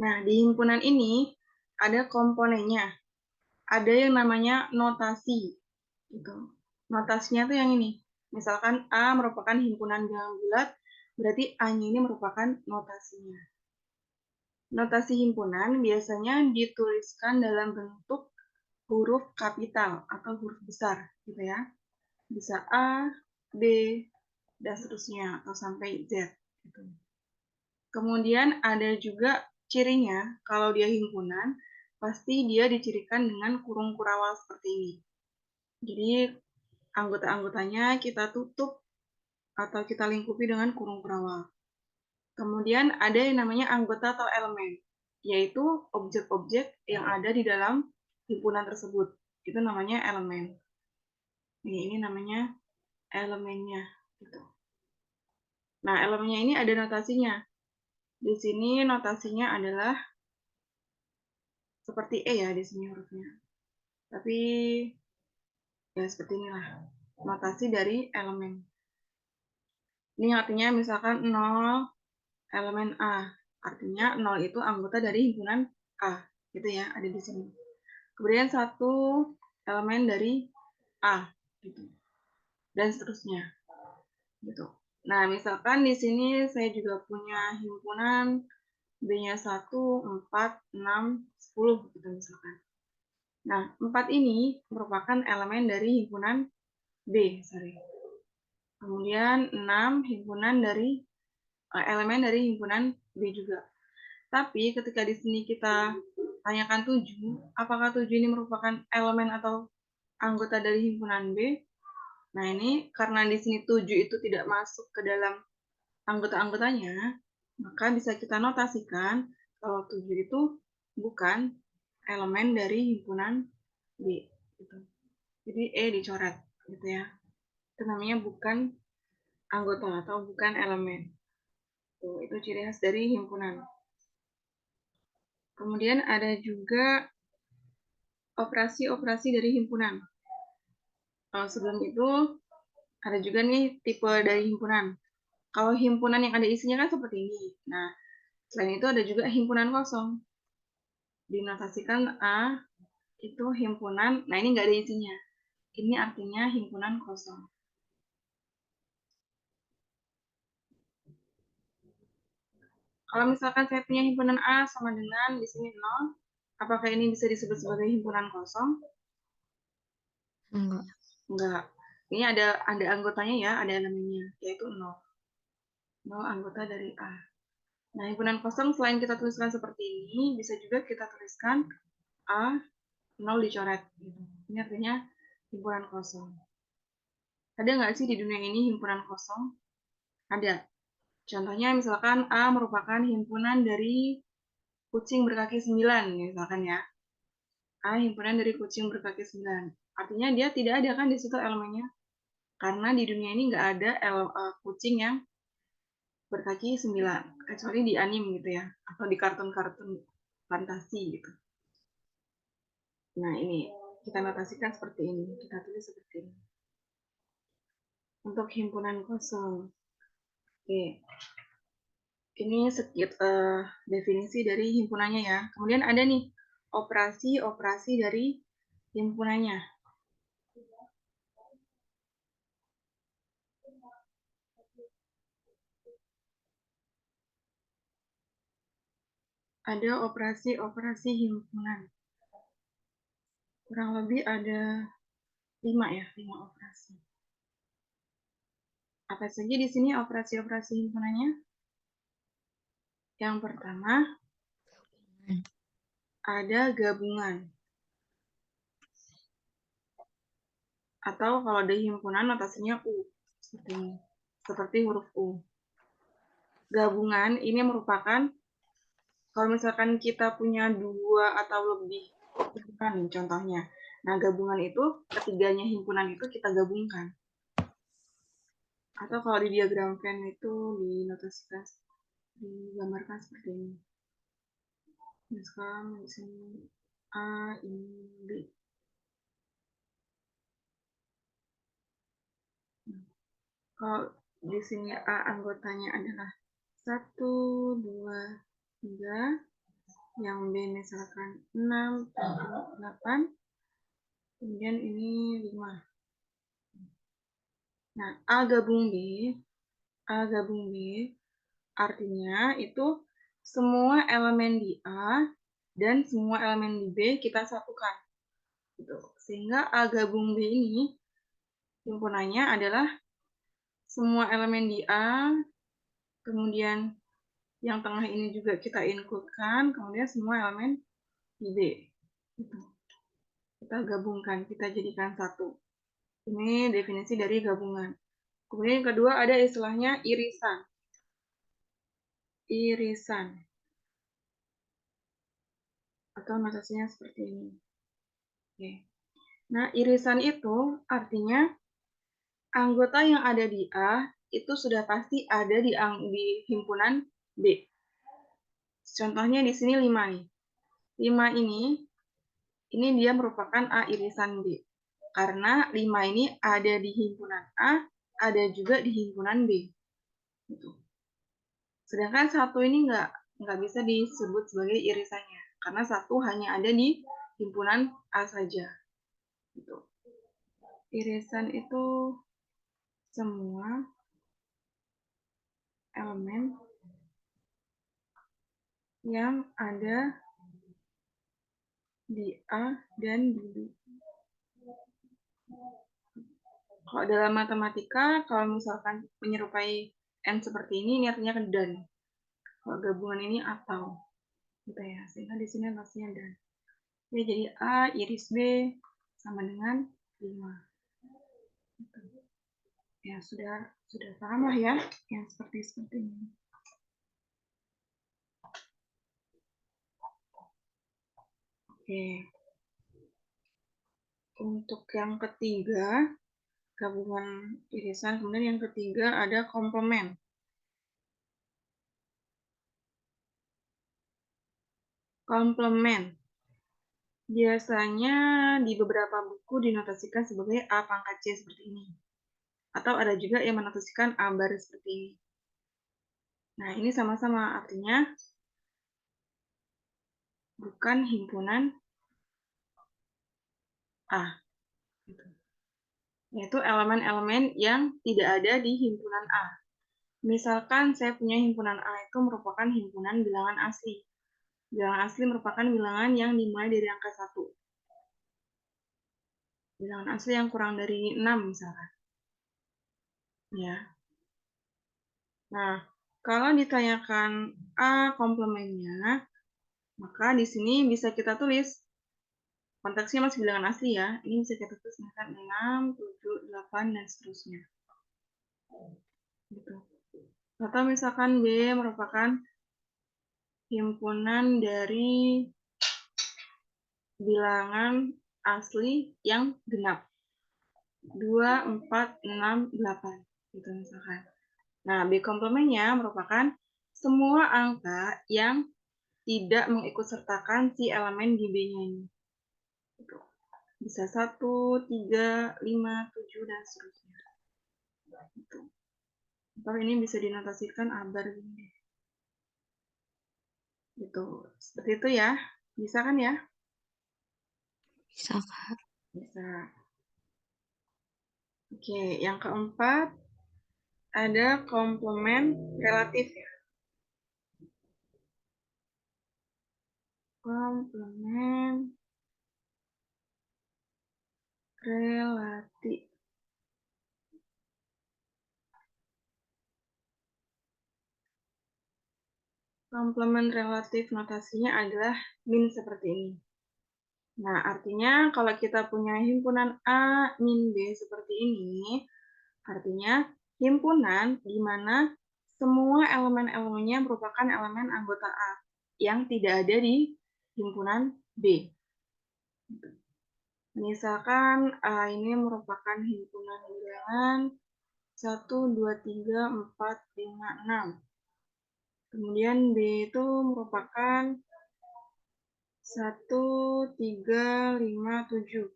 Nah, di himpunan ini ada komponennya. Ada yang namanya notasi. Gitu. Notasinya tuh yang ini. Misalkan A merupakan himpunan bilangan bulat, berarti A-nya ini merupakan notasinya. Notasi himpunan biasanya dituliskan dalam bentuk huruf kapital atau huruf besar, gitu ya. Bisa A, B, dan seterusnya, atau sampai Z. Gitu. Kemudian ada juga cirinya, kalau dia himpunan, pasti dia dicirikan dengan kurung kurawal seperti ini. Jadi anggota-anggotanya kita tutup atau kita lingkupi dengan kurung kurawal. Kemudian ada yang namanya anggota atau elemen, yaitu objek-objek yang ada di dalam himpunan tersebut. Itu namanya elemen. Ini namanya elemennya. Gitu. Nah, elemennya ini ada notasinya. Di sini notasinya adalah seperti E ya di sini hurufnya. Tapi ya seperti inilah notasi dari elemen. Ini artinya misalkan 0 elemen A. Artinya 0 itu anggota dari himpunan A. Gitu ya, ada di sini. Kemudian 1 elemen dari A. Gitu. Dan seterusnya. Gitu. Nah, misalkan di sini saya juga punya himpunan B-nya 1, 4, 6, 10 gitu misalkan. Nah, 4 ini merupakan elemen dari himpunan B, sorry. Kemudian 6 himpunan dari elemen dari himpunan B juga. Tapi ketika di sini kita tanyakan 7, apakah 7 ini merupakan elemen atau anggota dari himpunan B? Nah, ini karena di sini 7 itu tidak masuk ke dalam anggota-anggotanya, maka bisa kita notasikan kalau 7 itu bukan elemen dari himpunan B. Gitu. Jadi E dicoret, gitu ya. Itu namanya bukan anggota atau bukan elemen. Tuh, itu ciri khas dari himpunan. Kemudian ada juga operasi-operasi dari himpunan. Sebelum itu ada juga nih tipe dari himpunan. Kalau himpunan yang ada isinya kan seperti ini. Nah, selain itu ada juga himpunan kosong. Dinotasikan A itu himpunan, nah ini nggak ada isinya. Ini artinya himpunan kosong. Kalau misalkan saya punya himpunan A sama dengan di sini 0, apakah ini bisa disebut sebagai himpunan kosong? Enggak. Enggak. Ini ada anggotanya ya, ada elemennya, yaitu 0. 0 anggota dari A. Nah, himpunan kosong selain kita tuliskan seperti ini, bisa juga kita tuliskan A 0 dicoret. Ini artinya himpunan kosong. Ada nggak sih di dunia ini himpunan kosong? Ada. Contohnya misalkan A merupakan himpunan dari kucing berkaki 9, misalkan ya. A himpunan dari kucing berkaki 9. Artinya dia tidak ada kan di situ elemennya. Karena di dunia ini nggak ada kucing yang berkaki 9, kecuali di anime gitu ya, atau di kartun-kartun fantasi gitu. Nah, ini kita notasikan seperti ini, kita tulis seperti ini. Untuk himpunan kosong. Oke. Ini definisi dari himpunannya ya. Kemudian ada nih operasi-operasi dari himpunannya. Ada operasi-operasi himpunan. Kurang lebih ada 5 operasi. Apa saja di sini operasi-operasi himpunannya? Yang pertama, ada gabungan. Atau kalau di himpunan notasinya U. Seperti ini. Seperti huruf U. Gabungan ini merupakan kalau misalkan kita punya 2 atau lebih himpunan contohnya. Nah, gabungan itu ketiganya himpunan itu kita gabungkan. Atau kalau di diagram Venn itu dinotasikan, digambarkan seperti ini. Misalkan di sini A, ini B. Kalau di sini A anggotanya adalah 1, 2, 3. yang B misalkan 6, 7, 8, kemudian ini 5. Nah, A gabung B artinya itu semua elemen di A dan semua elemen di B kita satukan. Gitu. Sehingga A gabung B ini himpunannya adalah semua elemen di A, kemudian yang tengah ini juga kita include-kan, kemudian semua elemen di B. Gitu. Kita gabungkan, kita jadikan satu. Ini definisi dari gabungan. Kemudian yang kedua ada istilahnya irisan. Irisan. Atau notasinya seperti ini. Oke. Nah, irisan itu artinya anggota yang ada di A itu sudah pasti ada di himpunan B. Contohnya di sini 5 nih. 5 ini dia merupakan A irisan B. Karena 5 ini ada di himpunan A, ada juga di himpunan B. Gitu. Sedangkan 1 ini nggak bisa disebut sebagai irisannya. Karena 1 hanya ada di himpunan A saja. Gitu. Irisan itu semua elemen yang ada di A dan di B. Kalau dalam matematika, kalau misalkan menyerupai N seperti ini artinya dan. Kalau gabungan ini atau. Gitu ya, sehingga di sini notasinya dan. Ya, jadi A iris B sama dengan 5. Gitu. Ya, sudah paham lah ya, yang seperti ini. Oke. Untuk yang ketiga, gabungan irisan, kemudian yang ketiga ada komplement. Komplement. Biasanya di beberapa buku dinotasikan sebagai A pangkat C seperti ini. Atau ada juga yang menotasikan A baris seperti ini. Nah, ini sama-sama artinya bukan himpunan A. Gitu. Yaitu elemen-elemen yang tidak ada di himpunan A. Misalkan saya punya himpunan A itu merupakan himpunan bilangan asli. Bilangan asli merupakan bilangan yang dimulai dari angka 1. Bilangan asli yang kurang dari 6 misalkan. Ya. Nah, kalau ditanyakan A komplemennya, maka di sini bisa kita tulis, konteksnya masih bilangan asli ya, ini bisa kita tulis misalkan 6, 7, 8, dan seterusnya. Gitu. Atau misalkan B merupakan himpunan dari bilangan asli yang genap. 2, 4, 6, 8. Gitu misalkan. Nah, B komplemennya merupakan semua angka yang tidak mengikutsertakan si elemen di B-nya ini. Gitu. Bisa 1, 3, 5, 7, dan seterusnya. Gitu. Atau ini bisa dinotasikan abar gini. Gitu. Seperti itu ya. Bisa kan ya? Bisa, Kak. Bisa. Oke, yang keempat ada komplement relatif ya. Komplement relatif. Komplement relatif notasinya adalah min seperti ini. Nah, artinya kalau kita punya himpunan A min B seperti ini, artinya himpunan di mana semua elemen-elemennya merupakan elemen anggota A yang tidak ada di himpunan B. Misalkan A ini merupakan himpunan bilangan 1, 2, 3, 4, 5, 6. Kemudian B itu merupakan 1, 3, 5, 7.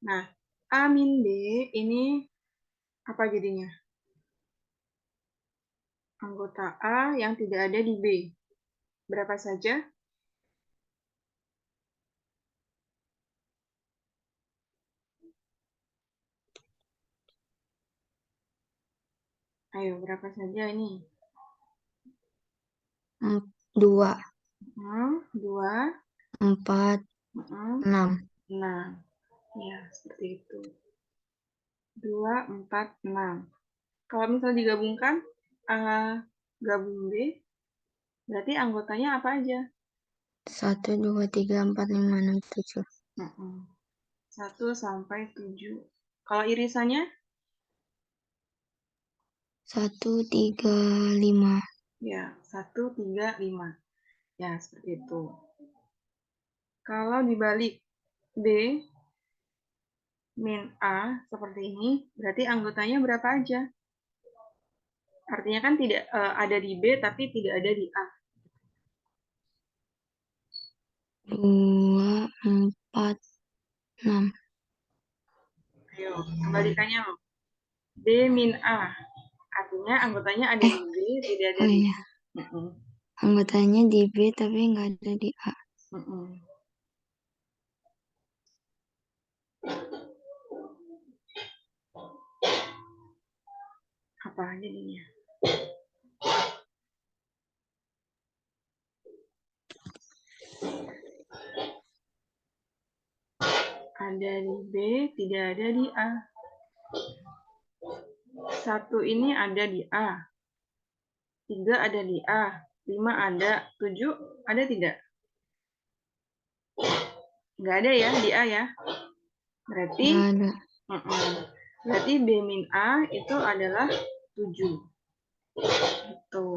Nah, A min B ini apa jadinya? Anggota A yang tidak ada di B. Berapa saja? Ayo, berapa saja ini? 2, 2, 4, 6. 6. Ya, seperti itu. 2, 4, 6. Kalau misalnya digabungkan, A gabung B, berarti anggotanya apa aja? 1, 2, 3, 4, 5, 6, 7. 1 sampai 7. Kalau irisannya? 1, 3, 5. Ya, 1, 3, 5. Ya, seperti itu. Kalau dibalik B min A seperti ini, berarti anggotanya berapa aja? Artinya kan tidak ada di B, tapi tidak ada di A. 2, 4, 6. Ayo, kembalikannya loh. B min A. Artinya anggotanya ada di B, tidak ada Oh di iya. A. Anggotanya di B tapi nggak ada di A. Apa jadinya? Ada di B, tidak ada di A. 1 ini ada di A. 3 ada di A. 5 ada. 7 ada tidak? Nggak ada ya di A ya. Berarti Nggak ada. Berarti B min A itu adalah 7. Gitu.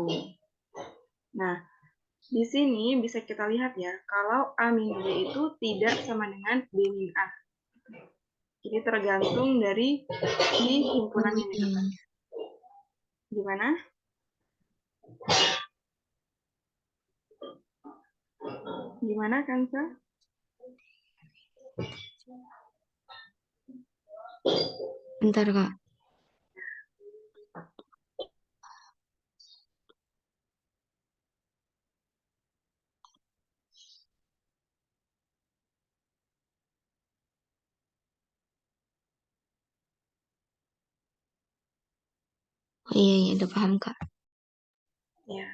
Nah, di sini bisa kita lihat ya, kalau A min B itu tidak sama dengan B min A. Jadi tergantung dari si himpunannya nih. Gimana? Gimana, Kansa? Bentar, Kak. Oh iya, udah paham, Kak. Ya.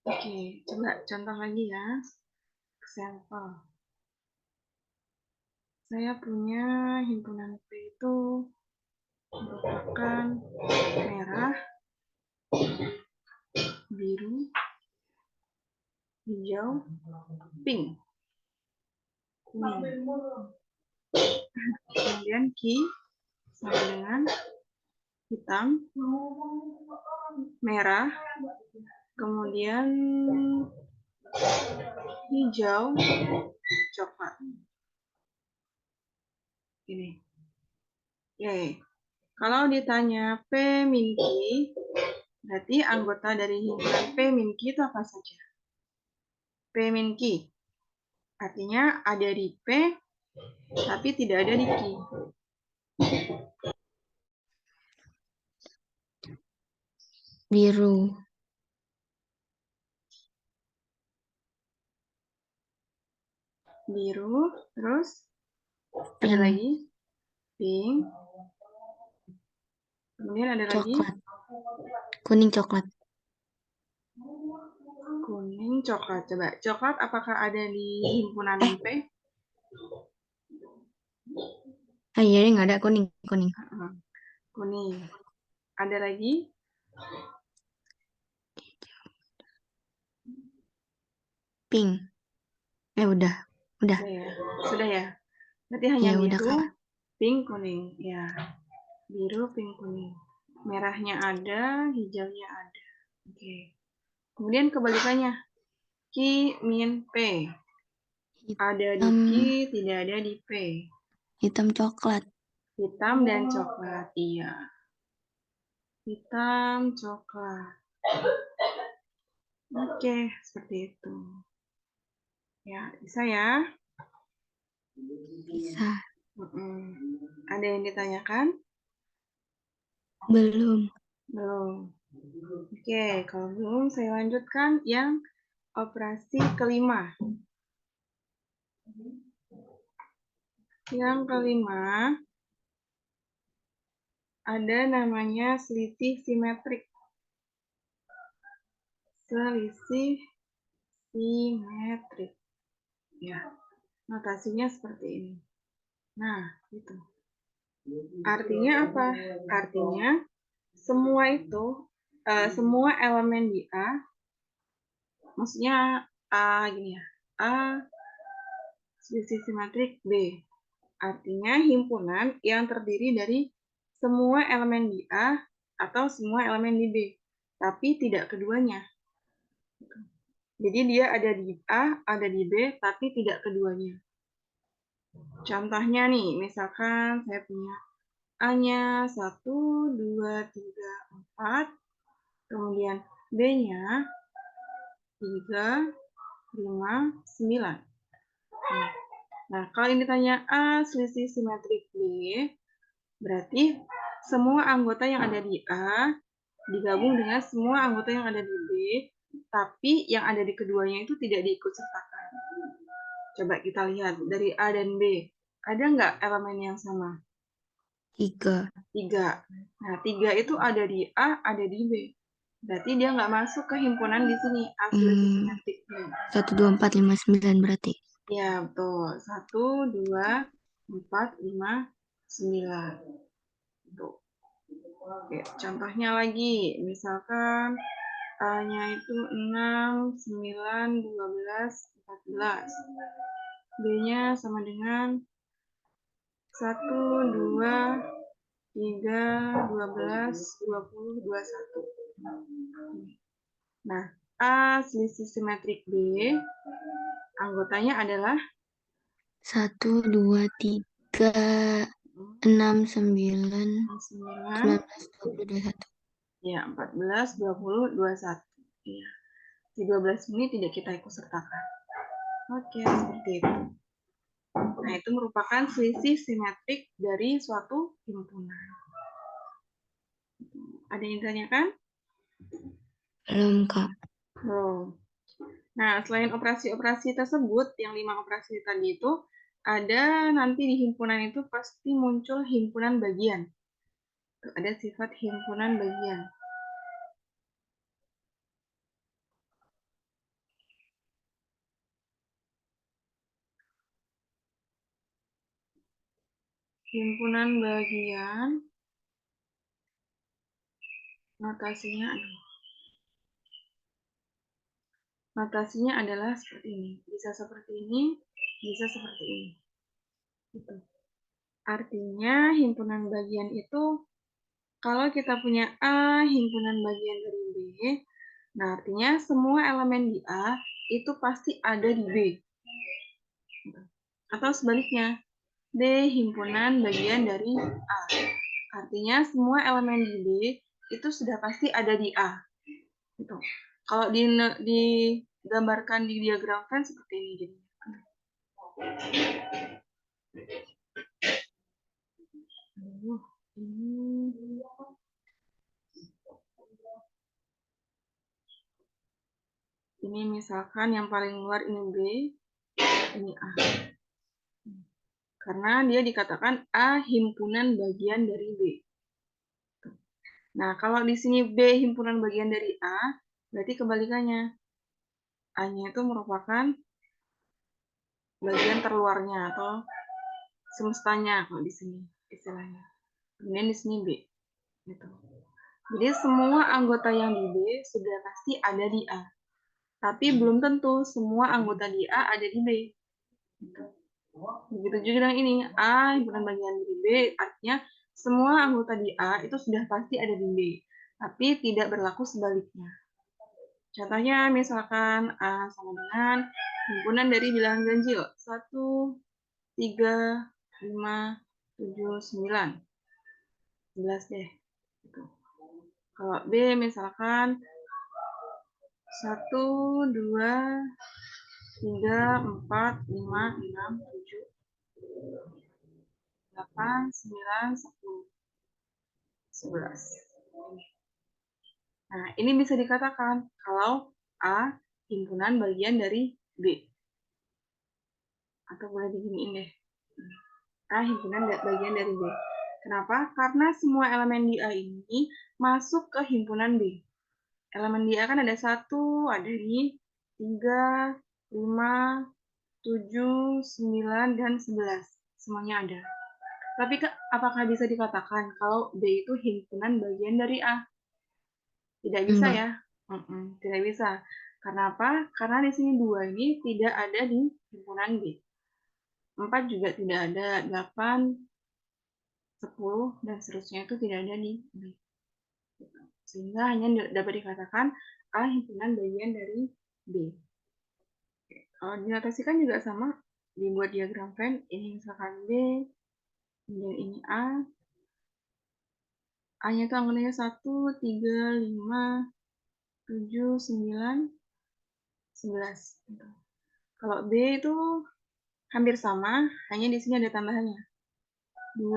Oke, coba contoh lagi ya. Sampel. Saya punya himpunan P itu merupakan merah, biru, hijau, pink, kuning. Kemudian Q sama dengan hitam, merah, kemudian hijau, coklat. Ini. Oke. Kalau ditanya P min Q, berarti anggota dari himpunan P min Q itu apa saja? P min Q. Artinya ada di P, tapi tidak ada di Q. Biru. Biru, terus ada Pink. lagi pink, kemudian ada lagi Coklat. Kuning coklat. kuning, coklat. Coba coklat apakah ada di himpunan P? Ah iya, nggak ada kuning. Kuning. Ada lagi? Pink. Udah. Sudah ya. Sudah ya. Berarti hanya Iya, udah, biru, Kak. pink, kuning. Ya. Biru, pink, kuning. Merahnya ada, hijaunya ada. Oke. Kemudian kebalikannya. Q min P. Ada di Q, tidak ada di P. Hitam coklat. Hitam dan coklat. Iya. Hitam, coklat. Oke, seperti itu. Ya, bisa ya? Bisa. Ada yang ditanyakan? Belum. Belum. Oke, kalau belum saya lanjutkan yang operasi kelima. Yang kelima ada namanya selisih simetrik. Selisih simetrik. Ya, notasinya seperti ini. Nah, itu. Artinya apa? Artinya semua itu, semua elemen di A, maksudnya A gini ya, A selisih simetrik B. Artinya himpunan yang terdiri dari semua elemen di A atau semua elemen di B, tapi tidak keduanya. Jadi dia ada di A, ada di B, tapi tidak keduanya. Contohnya nih, misalkan saya punya A-nya 1, 2, 3, 4, kemudian B-nya 3, 5, 9. Nah, kalau ini ditanya A selisih simetrik B, berarti semua anggota yang ada di A digabung dengan semua anggota yang ada di B, tapi yang ada di keduanya itu tidak diikutsertakan. Coba kita lihat dari A dan B. Ada nggak elemen yang sama? 3. 3. Nah, 3 itu ada di A, ada di B. Berarti dia nggak masuk ke himpunan di sini, A selisih simetrik B. 1, 2, 4, 5, 9 berarti. Ya, betul. 1, 2, 4, 5, 9. Tuh. Oke, contohnya lagi. Misalkan A-nya itu 6, 9, 12, 14. B-nya sama dengan 1, 2, 3, 12, 20, 21. Nah, A selisih simetrik B, anggotanya adalah 1, 2, 3, 6, 9, 19, 20, 21. Ya, 14, 20, 21. Iya. Di 12 ini tidak kita ikut sertakan. Oke, seperti itu. Nah, itu merupakan selisih simetrik dari suatu himpunan. Ada yang ditanyakan? Belum, Kak. Belum. Nah, selain operasi-operasi tersebut, yang 5 operasi tadi itu, ada nanti di himpunan itu pasti muncul himpunan bagian. Ada sifat himpunan bagian. Himpunan bagian, notasinya adalah seperti ini. Bisa seperti ini, bisa seperti ini. Gitu. Artinya himpunan bagian itu, kalau kita punya A himpunan bagian dari B, nah artinya semua elemen di A itu pasti ada di B. Atau sebaliknya, B himpunan bagian dari A. Artinya semua elemen di B itu sudah pasti ada di A. Gitu. Kalau digambarkan di diagram Venn seperti ini. Gitu. Ini misalkan yang paling luar ini B, ini A. Karena dia dikatakan A himpunan bagian dari B. Nah, kalau di sini B himpunan bagian dari A, berarti kebalikannya. A-nya itu merupakan bagian terluarnya atau semestanya kalau di sini istilahnya. Kemudian di sini B. Gitu. Jadi semua anggota yang di B sudah pasti ada di A. Tapi belum tentu semua anggota di A ada di B. Gitu. Begitu juga dengan ini, A himpunan bagian dari B, artinya semua anggota di A itu sudah pasti ada di B, tapi tidak berlaku sebaliknya. Contohnya misalkan A sama dengan himpunan dari bilangan ganjil 1, 3, 5, 7, 9. 11 deh. Gitu. Kalau B misalkan 1, 2, 3, 4, 5, 6, 7, 8, 9, 10, 11. Nah, ini bisa dikatakan kalau A himpunan bagian dari B. Atau boleh diginiin deh. A himpunan bagian dari B. Kenapa? Karena semua elemen di A ini masuk ke himpunan B. Elemen di A kan ada 1, ada di 3, 5, 7, 9, dan 11. Semuanya ada. Tapi apakah bisa dikatakan kalau B itu himpunan bagian dari A? Tidak bisa Enggak. ya? Tidak bisa. Karena apa? Karena di sini 2 ini tidak ada di himpunan B. 4 juga tidak ada, 8, 10, dan seterusnya itu tidak ada di B. Sehingga hanya dapat dikatakan A himpunan bagian dari B. Kalau dinotasikan juga sama, dibuat diagram Venn, ini misalkan B, kemudian ini A. A-nya itu angkanya 1, 3, 5, 7, 9, 11. Kalau B itu hampir sama, hanya di sini ada tambahannya. 2,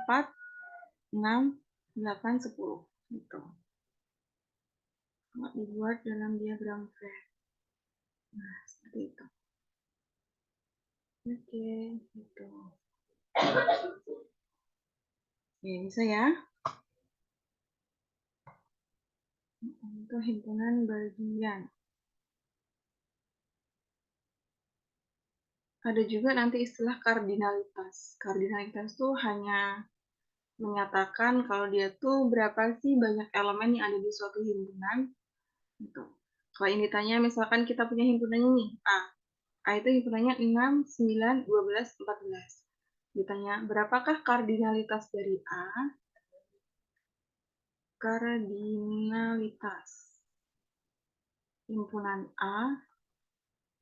4, 6, 8, 10. Gitu. Kalau dibuat dalam diagram Venn. Nah, seperti itu. Oke, gitu. Oke, bisa ya? Itu himpunan bagian. Ada juga nanti istilah kardinalitas. Kardinalitas itu hanya menyatakan kalau dia tuh berapa sih banyak elemen yang ada di suatu himpunan. Gitu. Kalau ini ditanya misalkan kita punya himpunannya nih, A. A itu himpunannya 6, 9, 12, 14. Ditanya, berapakah kardinalitas dari A? Kardinalitas himpunan A,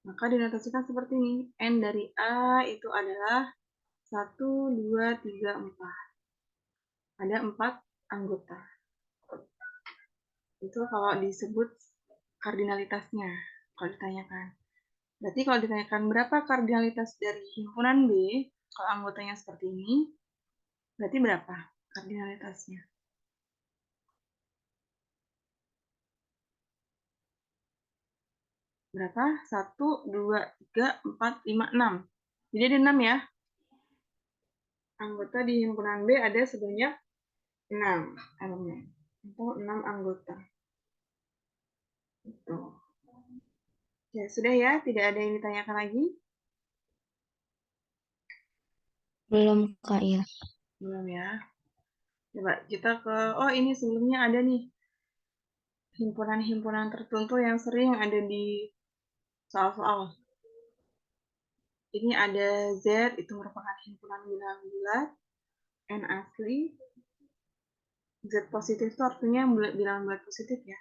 maka dinotasikan seperti ini. N dari A itu adalah 1, 2, 3, 4. Ada 4 anggota. Itu kalau disebut kardinalitasnya, kalau ditanyakan. Berarti kalau ditanyakan berapa kardinalitas dari himpunan B, kalau anggotanya seperti ini, berarti berapa kardinalitasnya? Berapa? 1, 2, 3, 4, 5, 6. Jadi ada 6 ya. Anggota di himpunan B ada sebanyak 6 elemen. Atau 6 anggota. Itu. Ya, sudah ya. Tidak ada yang ditanyakan lagi? Belum, Kak, ya. Belum ya. Coba kita ke, oh ini sebelumnya ada nih. Himpunan-himpunan tertentu yang sering ada di soal-soal. Ini ada Z, itu merupakan himpunan bilang bulat. N asli. Z positif itu artinya bilangan bulat positif ya.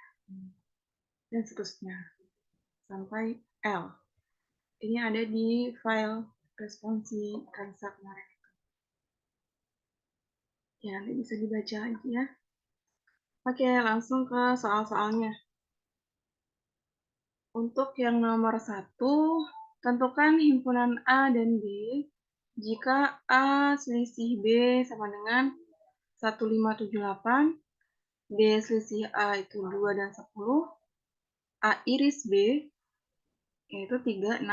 Dan seterusnya. Sampai L. Ini ada di file responsi Kansa kemarin. Ya, nanti bisa dibaca lagi ya. Oke, langsung ke soal-soalnya. Untuk yang nomor 1, tentukan himpunan A dan B jika A selisih B sama dengan 1578, B selisih A itu 2 dan 10, A iris B yaitu 369.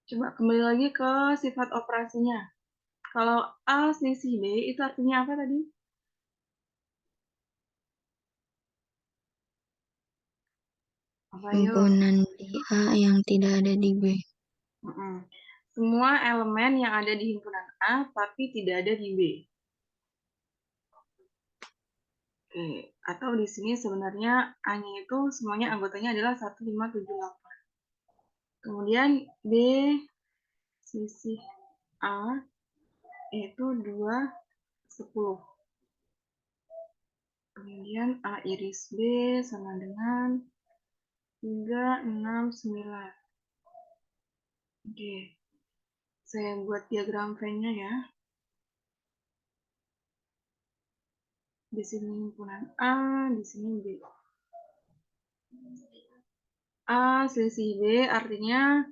Coba kembali lagi ke sifat operasinya. Kalau A selisih B itu artinya apa tadi? Apa yuk? Himpunan di A yang tidak ada di B. Semua elemen yang ada di himpunan A tapi tidak ada di B. Oke, atau di sini sebenarnya A-nya itu semuanya anggotanya adalah 1578. Kemudian B selisih A yaitu 2, 10. Kemudian A iris B sama dengan 3, 6, 9. Oke, saya buat diagram Venn-nya ya. Di sini himpunan A, di sini B. A selisih B artinya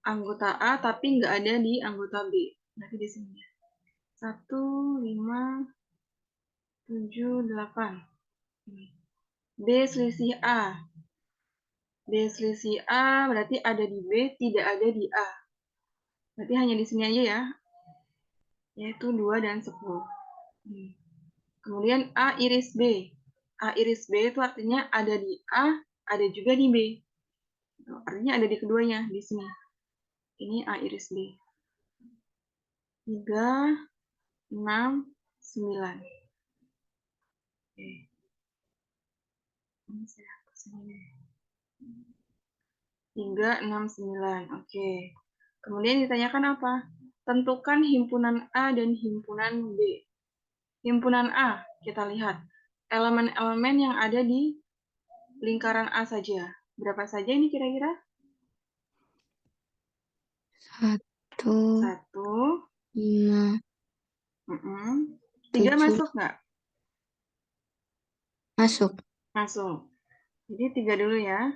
anggota A tapi nggak ada di anggota B. Berarti di sini. 1, 5, 7, 8. B selisih A. B selisih A berarti ada di B, tidak ada di A. Berarti hanya di sini aja ya. Yaitu 2 dan 10. Kemudian A iris B. A iris B itu artinya ada di A, ada juga di B. Artinya ada di keduanya, di sini. Ini A iris B. 3, 6, 9. Oke. Ini saya hapus ini. 3, 6, 9. Oke. Kemudian ditanyakan apa? Tentukan himpunan A dan himpunan B. Himpunan A, kita lihat. Elemen-elemen yang ada di lingkaran A saja. Berapa saja ini kira-kira? 1, 1, 5, 3 7, masuk nggak? masuk. Masuk. Jadi 3 dulu ya.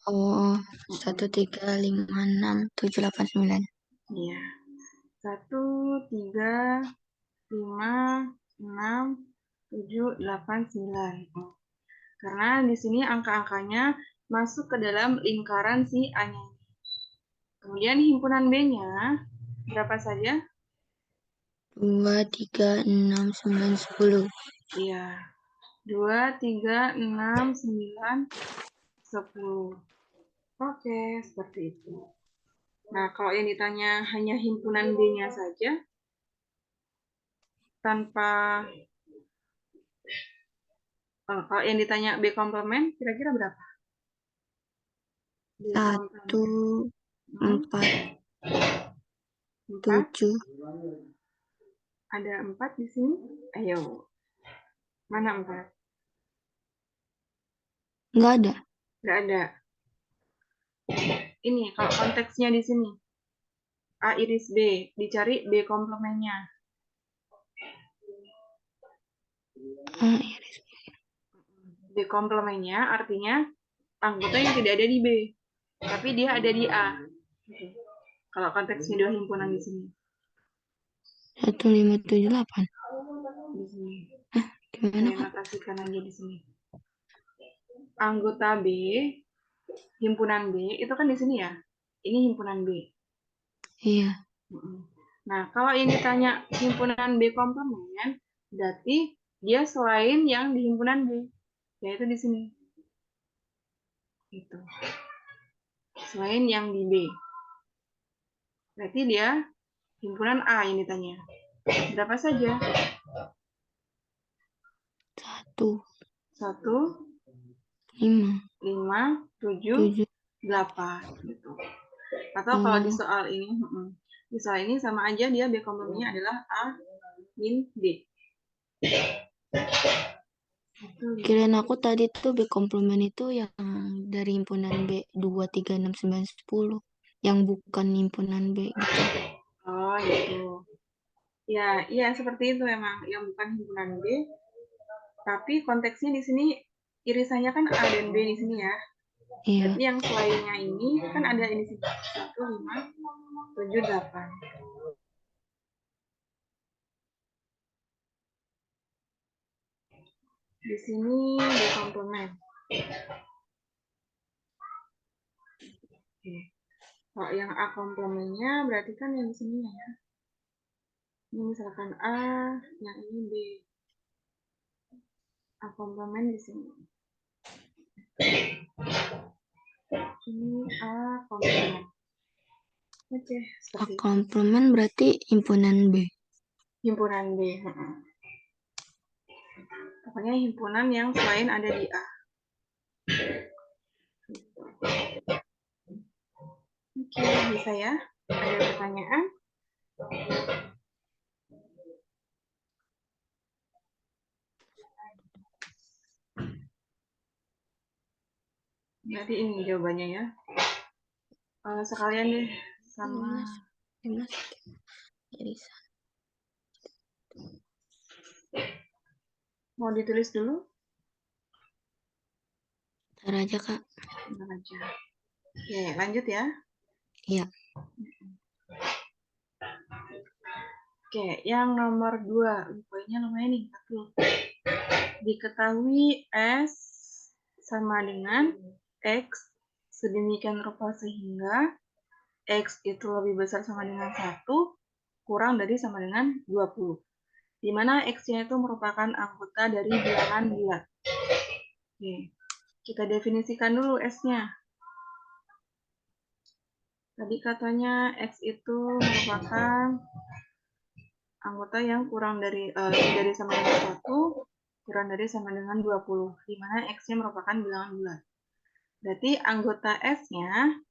Oh, 1, 3, 5, 6, 7, 8, 9. Iya. 1, 3, 5, 6, 7, 8, 9. Karena di sini angka-angkanya masuk ke dalam lingkaran si A-nya. Kemudian himpunan B-nya berapa saja? 2, 3, 6, 9, 10. Iya. 2, 3, 6, 9, 10. Oke, seperti itu. Nah, kalau yang ditanya hanya himpunan B-nya saja, tanpa kalau yang ditanya B komplement, kira-kira berapa? B 1, komplement. 4, 4. 7. Ada 4 di sini. Ayo. Mana 4? Enggak ada. Nggak ada. Ini, kalau konteksnya di sini. A iris B, dicari B komplemennya. B komplemennya artinya anggota yang tidak ada di B, tapi dia ada di A. Kalau konteksnya dua himpunan di sini. 1, 5, 7, 8. Di sini. Gimana, Saya Kak? notasikan aja di sini. Anggota B, himpunan B, itu kan di sini ya. Ini himpunan B. Iya. Nah, kalau yang ditanya himpunan B komplemen, berarti dia selain yang di himpunan B, yaitu di sini. Itu. Selain yang di B. Berarti dia himpunan A yang ditanya. Berapa saja? 1, 1, 5, 5, 7, 7. 8. Gitu. Atau kalau di soal ini sama aja dia B komplemennya adalah A min B. Kirain aku tadi tuh B komplement itu yang dari himpunan B 2, 3, 6, 9, 10. Yang bukan himpunan B gitu. Oh, gitu. Ya, iya seperti itu memang. Yang bukan himpunan B. Tapi konteksnya di sini irisannya kan A dan B di sini ya. Iya. Berarti yang selainnya ini kan ada ini sih. 1, 5, 7, 8. Di sini B komplement. Oke. Kalau yang A komplemennya berarti kan yang di sini ya. Ini misalkan A, yang ini B. A komplement di sini. Ini A komplement. Oke, A seperti itu. komplement berarti himpunan B. Himpunan B. Pokoknya himpunan yang selain ada di A. Oke, bisa ya? Ada pertanyaan? Jadi ini jawabannya ya. Sekalian deh sama mau ditulis dulu? Ntar aja, Kak. Bentar aja. Oke, lanjut ya. Iya. Oke, yang nomor 2. Poinnya lumayan nih. Diketahui S sama dengan X sedemikian rupa sehingga X itu lebih besar sama dengan 1 kurang dari sama dengan 20. Di mana X-nya itu merupakan anggota dari bilangan bulat. Oke, kita definisikan dulu S-nya. Tadi katanya X itu merupakan anggota yang kurang dari lebih dari sama dengan 1, kurang dari sama dengan 20, di mana X-nya merupakan bilangan bulat. Berarti anggota S-nya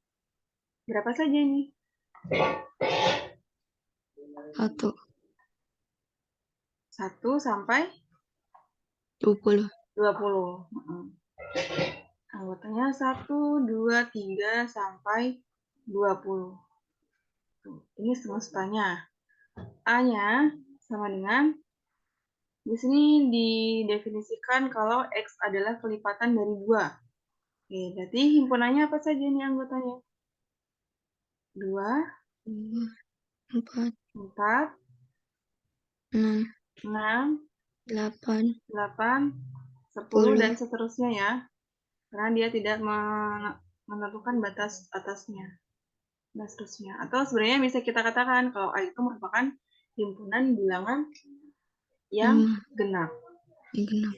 berapa saja ini? 1, 1 sampai 20. 20. Anggotanya 1, 2, 3, sampai 20. Tuh, ini semestanya. A-nya sama dengan, di sini didefinisikan kalau X adalah kelipatan dari 2. Oke, berarti himpunannya apa saja nih anggotanya? 2, 4, 4, 6, 6, 8, 8, 10, 10. dan seterusnya ya. Karena dia tidak menentukan batas atasnya. Dan seterusnya. Atau sebenarnya bisa kita katakan kalau A itu merupakan himpunan bilangan yang genap. Genap.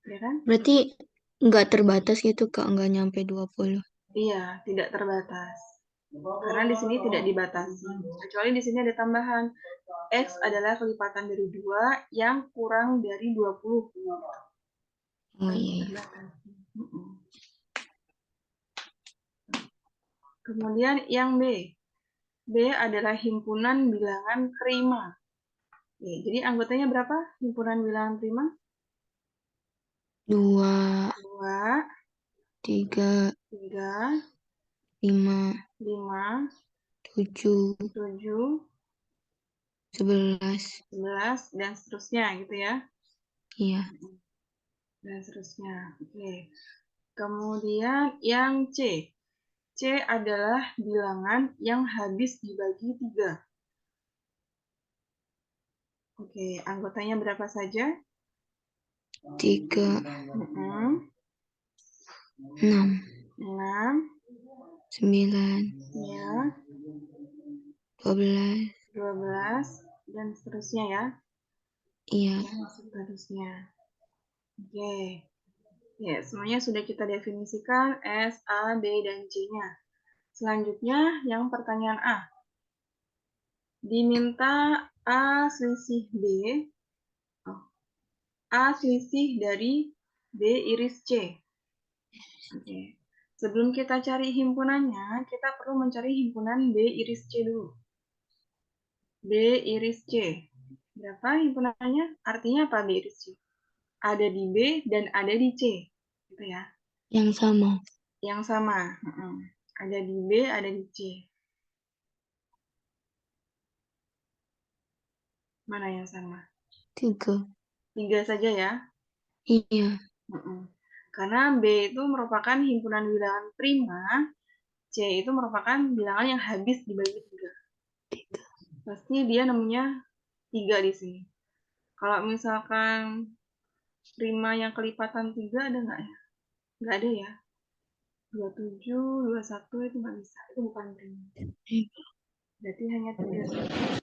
Ya kan? Berarti nggak terbatas gitu, Kak, nggak nyampe 20. Iya, tidak terbatas. Karena di sini tidak dibatasi. Kecuali di sini ada tambahan. X adalah kelipatan dari 2 yang kurang dari 20. Oh iya. Kemudian yang B. B adalah himpunan bilangan prima. Oke, jadi anggotanya berapa himpunan bilangan prima? 2, 2, 3, 3, 5, 5, 7, 7, 11. 11, dan seterusnya gitu ya. Iya. Dan seterusnya. Oke. Kemudian yang C. C adalah bilangan yang habis dibagi 3. Oke, anggotanya berapa saja? 3, 6, 6, 6, 9, ya, 12. 12, dan seterusnya ya. Iya. Dan seterusnya. Oke. Ya, semuanya sudah kita definisikan S, A, B, dan C-nya. Selanjutnya, yang pertanyaan A. Diminta A selisih B, A selisih dari B iris C. Oke. Sebelum kita cari himpunannya, kita perlu mencari himpunan B iris C dulu. B iris C. Berapa himpunannya? Artinya apa B iris C? Ada di B dan ada di C. Gitu ya. Yang sama. Yang sama. Ada di B, ada di C. Mana yang sama? 3. 3 saja ya. Iya. Karena B itu merupakan himpunan bilangan prima, C itu merupakan bilangan yang habis dibagi 3. Pasti dia nemunya 3 di sini. Kalau misalkan prima yang kelipatan 3 ada nggak ya? Nggak ada ya. 27, 21 itu nggak bisa. Itu bukan prima. Berarti hanya 3 saja.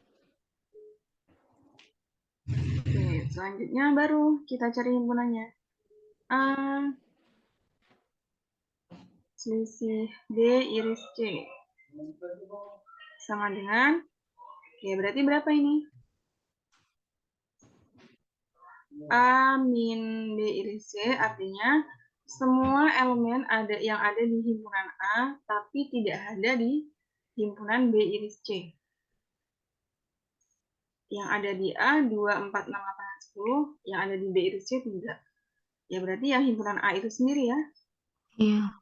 Oke, selanjutnya baru kita cari himpunannya. A selisih B iris C sama dengan, oke, berarti berapa ini? A min B iris C artinya semua elemen yang ada di himpunan A tapi tidak ada di himpunan B iris C. Yang ada di A 2, 4, 6, 8, 10, yang ada di B iris C 3. Ya berarti yang himpunan A itu sendiri ya. Iya.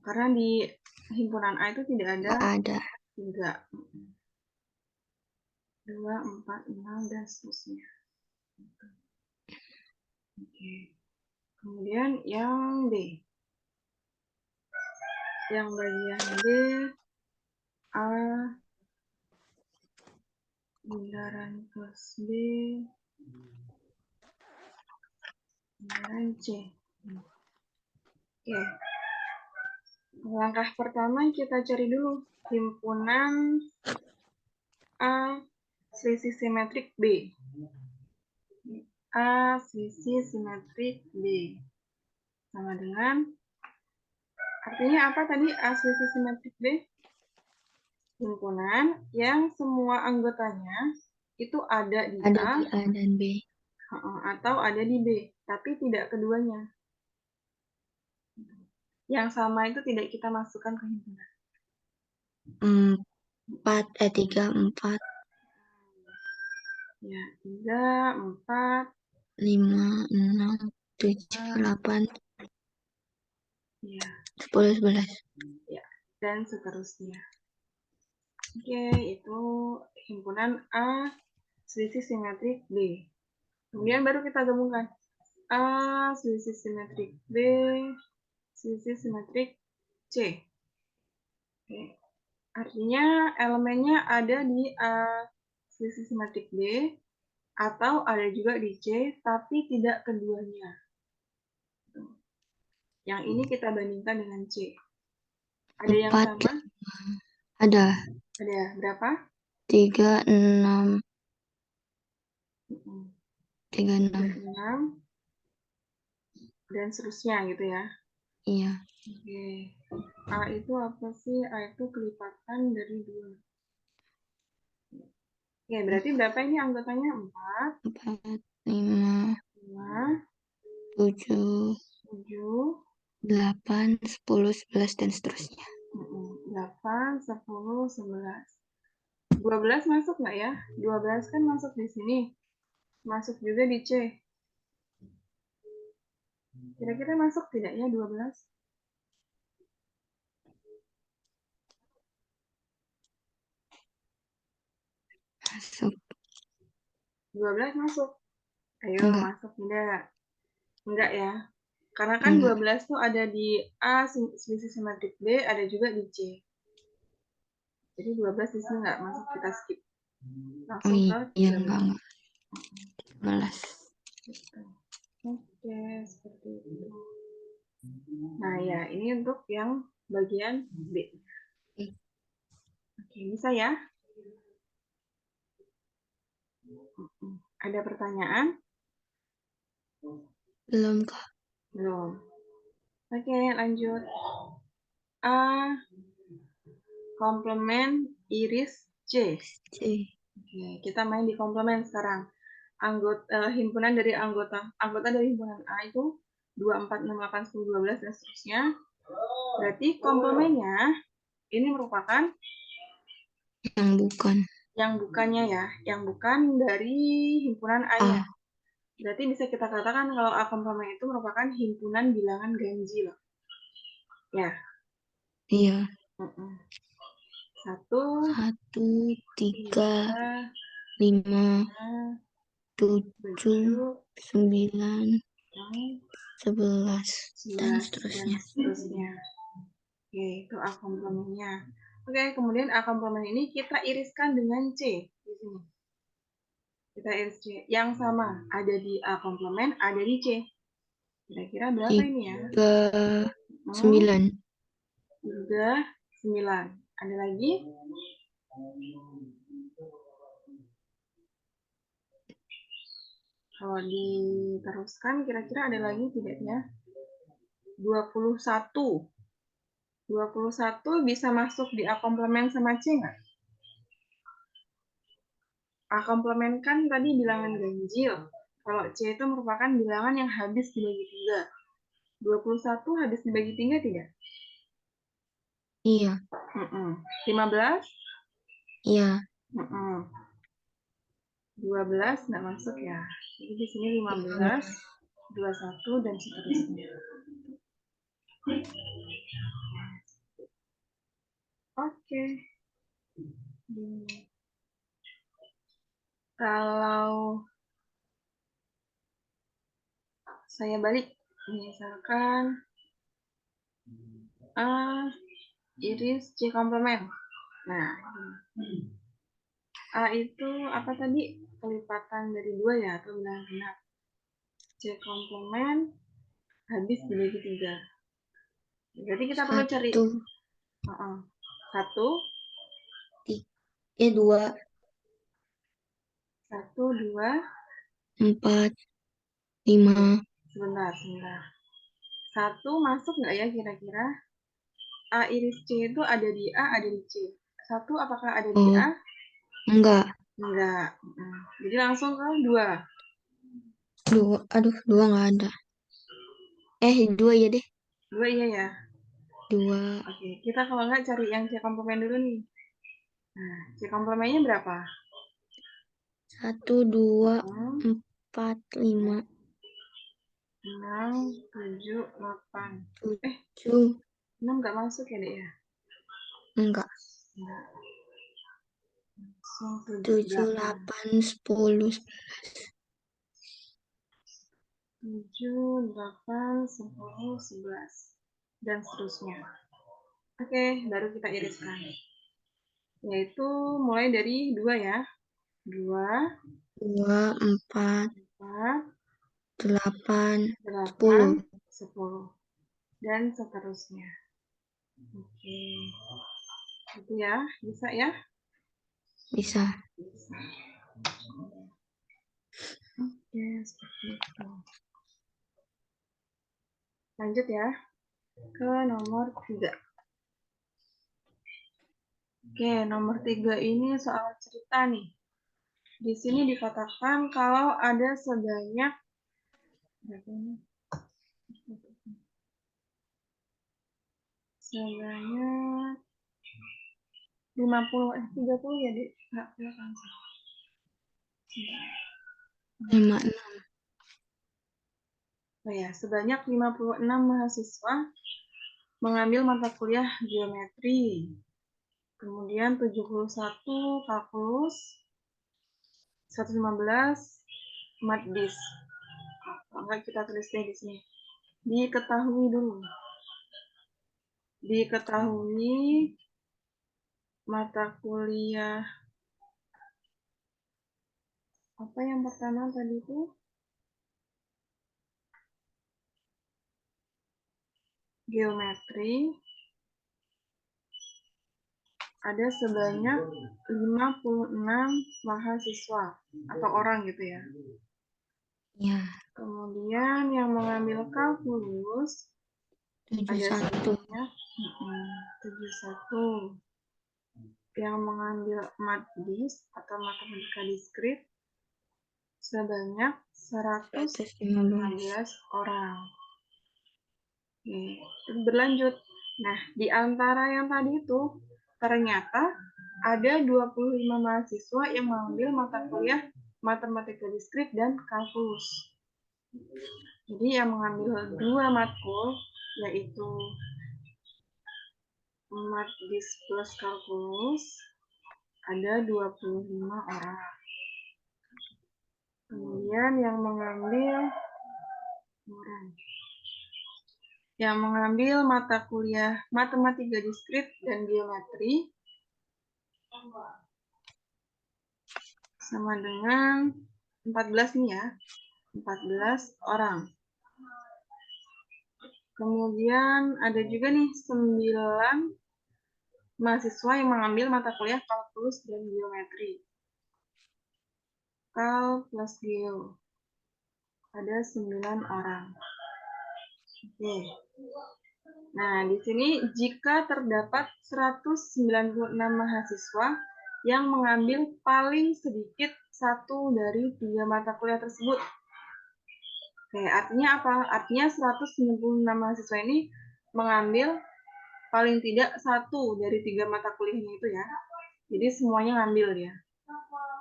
Karena di himpunan A itu tidak ada. Nggak ada. 3. 2, 4, 6, dan seterusnya. Oke. Kemudian yang B. Yang bagian B, A bundaran plus B, bundaran C. Oke. Langkah pertama kita cari dulu himpunan A selisih simetrik B. A selisih simetrik B. Sama dengan, artinya apa tadi A selisih simetrik B? Himpunan yang semua anggotanya itu ada di Ada A, di A dan B. atau ada di B, tapi tidak keduanya. Yang sama itu tidak kita masukkan ke himpunan. 3, 4, Ya, 3, 4, 5, 6, 7, 8, ya, 10, 11. ya, dan seterusnya. Oke, itu himpunan A selisih simetrik B. Kemudian baru kita gabungkan A selisih simetrik B selisih simetrik C. Oke. Artinya elemennya ada di A selisih simetrik B atau ada juga di C, tapi tidak keduanya. Yang ini kita bandingkan dengan C. Ada yang 4, sama? ada Ada berapa? 3, 6, 3, 6. 6 dan seterusnya gitu ya. Iya. Oke. A itu apa sih? A itu kelipatan dari 2. Oke, berarti berapa ini anggotanya? 4, 4, 5, 5, 7, 7, 8, 10, 11, dan seterusnya. 8, 10, 11. 12 masuk nggak ya? 12 kan masuk di sini. Masuk juga di C. Kira-kira masuk tidak ya 12? Masuk. 12 masuk. Ayo, Enggak. masuk enggak? Enggak ya. Karena kan Enggak. 12 tuh ada di A selisih simetrik B, ada juga di C. Jadi 12 di sini nggak masuk, kita skip. Langsung ke Iya, 13. enggak. 13. Oke, seperti itu. Nah ya, ini untuk yang bagian B. Oke, bisa ya? Ada pertanyaan? Belum kah? Belum. Oke, lanjut. A komplement iris C. C. Oke, kita main di komplement sekarang. Himpunan dari anggota dari himpunan A itu 2, 4, 6, 8, 10, 12 dan seterusnya. Berarti komplemennya ini merupakan Yang bukan. yang bukannya ya, yang bukan dari himpunan A-nya. Berarti bisa kita katakan kalau A komplement itu merupakan himpunan bilangan ganjil. Ya. Iya. 1, 3, 3, 5, 7, 7, 9, 11, dan 11 seterusnya. dan seterusnya. Oke, itu A komplemennya. Oke, kemudian A komplemen ini kita iriskan dengan C di sini. Kita iris C. Yang sama ada di A komplemen, ada di C. Kira-kira berapa ini ya? 9. 3, 9. Ada lagi? Kalau diteruskan kira-kira ada lagi tidak ya? 21. 21 bisa masuk di A komplemen sama C nggak? A komplemen kan tadi bilangan ganjil. Kalau C itu merupakan bilangan yang habis dibagi 3. 21 habis dibagi 3 tidak? Iya. 15? Iya. 12 nggak masuk ya. Jadi di sini 15, 21 dan seterusnya. Oke. Kalau saya balik, misalkan A iris C komplemen. Nah, A itu apa tadi? Kelipatan dari 2 ya, atau bilangan genap. C komplement habis dibagi 3. Berarti kita perlu cari 1, 1, 2, 1, 2, 4, 5. sebentar. 1 masuk nggak ya kira-kira? A iris C itu ada di A, ada di C. 1 apakah ada di Oh, A? enggak. Enggak. Jadi langsung ke 2. 2 enggak ada. 2 ya deh. 2 iya ya. 2. Oke, kita kalau nggak cari yang C komplement dulu nih. Nah, C komplemennya berapa? 1, 2, 4, 5, 6, 7, 8. 7. 6 nggak masuk ya, Dek ya? Enggak. Enggak. Langsung 7, 8, 10. 7, 8, 10, 11. Dan seterusnya. Oke, baru kita iriskan. Yaitu mulai dari 2 ya. 2, 2, 4, 8, 10. 10. Dan seterusnya. Oke. Itu ya, bisa ya? Bisa. Bisa. Oke, seperti itu. Lanjut ya ke nomor 3. Oke, nomor 3 ini soal cerita nih. Di sini dikatakan kalau ada sebanyak berapa ini? Sebanyak 30 ya, Dek? Enggak, kan. 5, 6. Oh ya, sebanyak 56 mahasiswa mengambil mata kuliah geometri. Kemudian 71 kalkulus, 115 matdis. Enggak, kita tulis deh di sini. Diketahui dulu. Diketahui mata kuliah apa yang pertama tadi itu? Geometri. Ada sebanyak 56 mahasiswa atau orang gitu ya. Ya, Kemudian yang mengambil kalkulus ada 71. sebanyak 71. Yang mengambil matdis atau matematika diskrit sebanyak 115 orang. Oke, berlanjut. Nah, di antara yang tadi itu ternyata ada 25 mahasiswa yang mengambil mata kuliah matematika diskrit dan kalkulus. Jadi yang mengambil 2 matkul yaitu matdis plus kalkulus ada 25 orang. Kemudian yang mengambil mata kuliah matematika diskrit dan geometri sama dengan 14 nih ya, 14 orang. Kemudian ada juga nih 9 mahasiswa yang mengambil mata kuliah kalkulus dan geometri. Kal plus geo. Ada 9 orang. Oke. Nah, di sini jika terdapat 196 mahasiswa yang mengambil paling sedikit 1 dari 3 mata kuliah tersebut. Oke, artinya apa? Artinya 196 mahasiswa ini mengambil paling tidak 1 dari 3 mata kuliahnya itu ya. Jadi semuanya ngambil ya.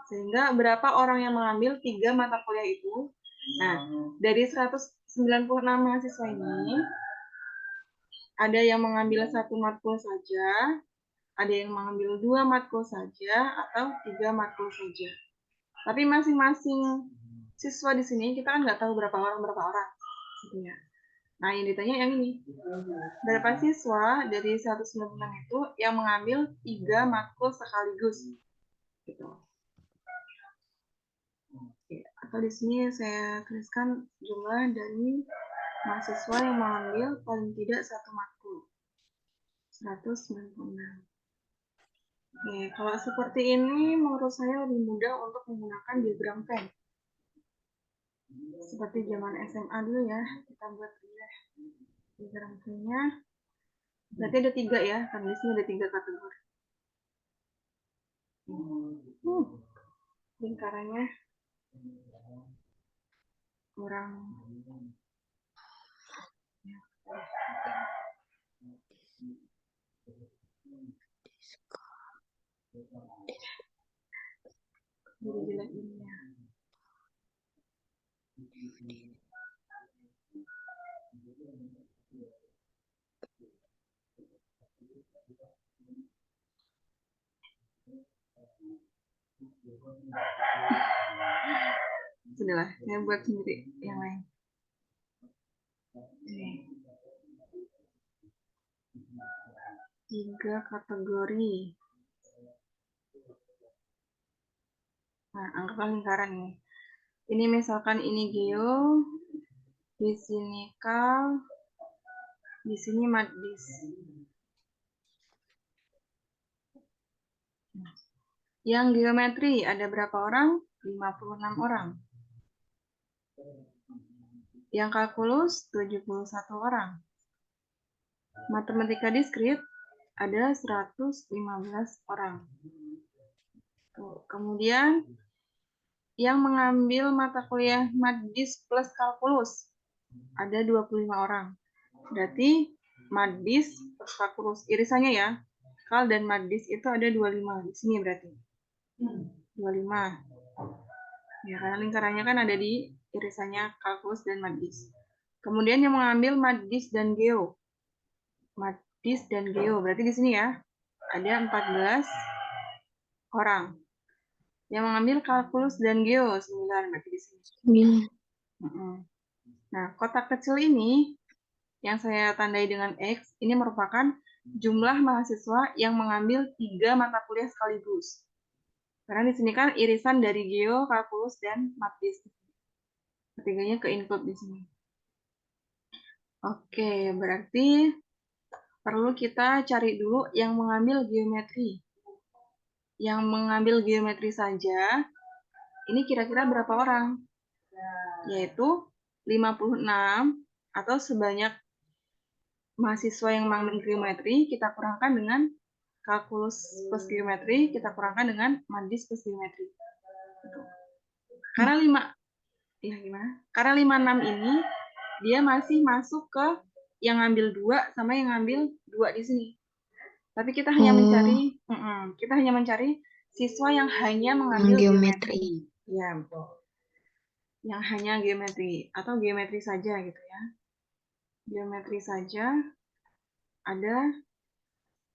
Sehingga berapa orang yang mengambil 3 mata kuliah itu? Nah, dari 196 mahasiswa ini ada yang mengambil 1 matkul saja, ada yang mengambil 2 matkul saja, atau 3 matkul saja. Tapi masing-masing siswa di sini kita kan nggak tahu berapa orang sebenarnya. Nah, yang ditanya yang ini. Berapa siswa dari 196 itu yang mengambil 3 matkul sekaligus? Gitu. Atau di sini saya tuliskan jumlah dari mahasiswa yang mengambil paling tidak satu matkul. 196. Oke, kalau seperti ini menurut saya lebih mudah untuk menggunakan diagram Venn. Seperti zaman SMA dulu ya, kita buat diagram Venn-nya. Berarti ada 3 ya, karena di sini ada 3 kategori. Lingkarannya kurang. Jadi jelek ini ya. Sudahlah, saya buat sendiri yang lain. Oke. 3 kategori. Nah, anggaplah lingkaran nih. Ini misalkan ini geo, di sini kal, di sini madis. Yang geometri ada berapa orang? 56 orang. Yang kalkulus 71 orang. Matematika diskrit ada 115 orang. Tuh. Kemudian yang mengambil mata kuliah madis plus kalkulus ada 25 orang. Berarti madis plus kalkulus irisannya ya. Kal dan madis itu ada 25 di sini berarti. 25. Ya, karena lingkarannya kan ada di irisannya kalkulus dan madis. Kemudian yang mengambil madis dan geo. Madis dan geo. Berarti di sini ya ada 14 orang. Yang mengambil kalkulus dan geo 9 berarti di sini. 9. Nah, kotak kecil ini yang saya tandai dengan X ini merupakan jumlah mahasiswa yang mengambil 3 mata kuliah sekaligus. Karena di sini kan irisan dari geo, kalkulus, dan madis. Ketiganya ke include di sini. Oke, berarti perlu kita cari dulu yang mengambil geometri. Yang mengambil geometri saja, ini kira-kira berapa orang? Yaitu 56 atau sebanyak mahasiswa yang mengambil geometri, kita kurangkan dengan kalkulus plus geometri, kita kurangkan dengan madis plus geometri. Karena 5, ya gimana? Karena 56 ini, dia masih masuk ke yang ngambil 2 sama yang ngambil 2 di sini. Tapi kita hanya mencari siswa yang hanya mengambil geometri. Ya, betul. Yang hanya geometri atau geometri saja gitu ya. Geometri saja ada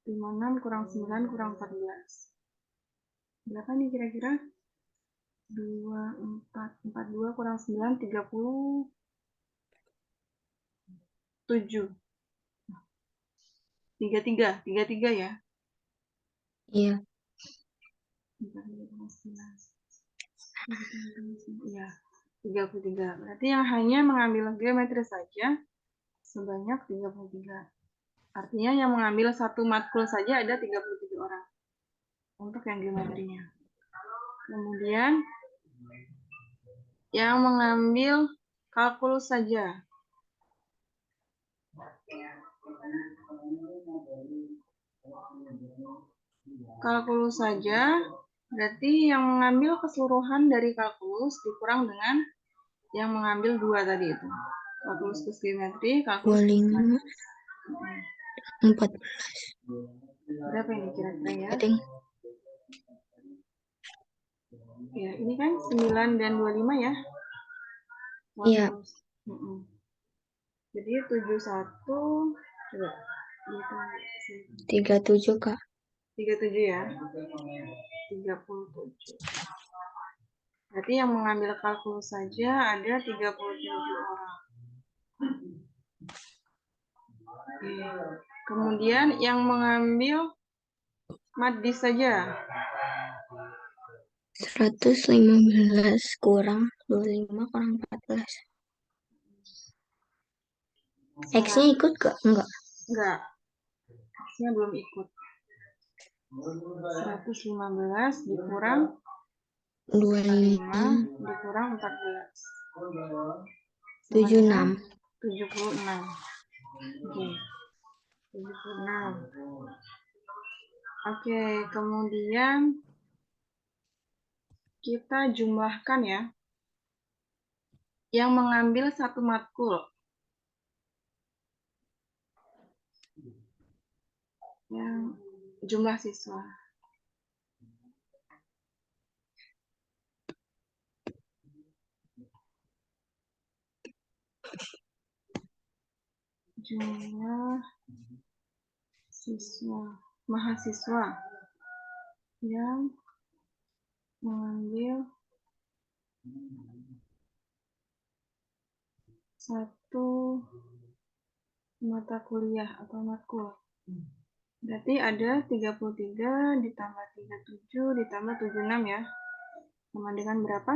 56 kurang 9 kurang 14. Berapa nih kira-kira? 42 kurang 9, 37. 33 ya? Iya. 33. Berarti yang hanya mengambil geometri saja sebanyak 33. Artinya yang mengambil satu matkul saja ada 33 orang untuk yang geometrinya. Kemudian yang mengambil kalkulus saja. Kalkulus saja berarti yang mengambil keseluruhan dari kalkulus dikurang dengan yang mengambil 2 tadi itu. Kalkulus plus geometri, kalkulus plus 14. Berapa ini kira-kira ya? Ya, ini kan 9 dan 25 ya? Iya. Jadi 71 coba 37, Kak. 37 ya. 37. Berarti yang mengambil kalkulus saja ada 37 orang. Kemudian yang mengambil madis saja 115 kurang 25 kurang 14. Sekarang X-nya ikut gak? Enggak. enggak, X-nya belum ikut. 115 dikurang 5 25 dikurang 14. 76. 76. Oke. 76. Oke, kemudian kita jumlahkan ya. Yang mengambil satu matkul. Yang jumlah siswa. Jumlah siswa, mahasiswa yang mengambil satu mata kuliah atau matkul. Berarti ada 33 ditambah 37 ditambah 76 ya. Sama dengan berapa?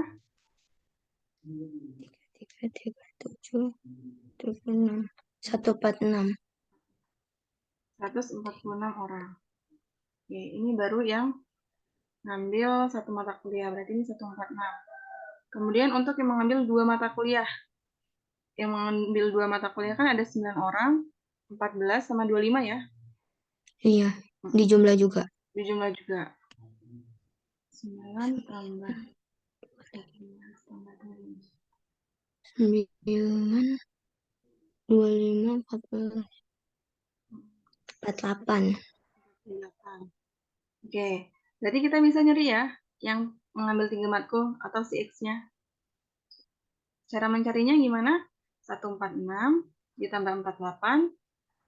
33, 36, 146. 146 orang. Oke, ini baru yang ngambil satu mata kuliah, berarti ini 146. Kemudian untuk yang mengambil dua mata kuliah. Yang mengambil dua mata kuliah kan ada 9 orang, 14 sama 25 ya. Iya, di jumlah juga. Di jumlah juga. 9 tambah 14 tambah 25. 9, 25, 14, 48. 8. Oke, berarti kita bisa nyari ya yang mengambil 3 matkul atau si X-nya. Cara mencarinya gimana? 146 ditambah 48,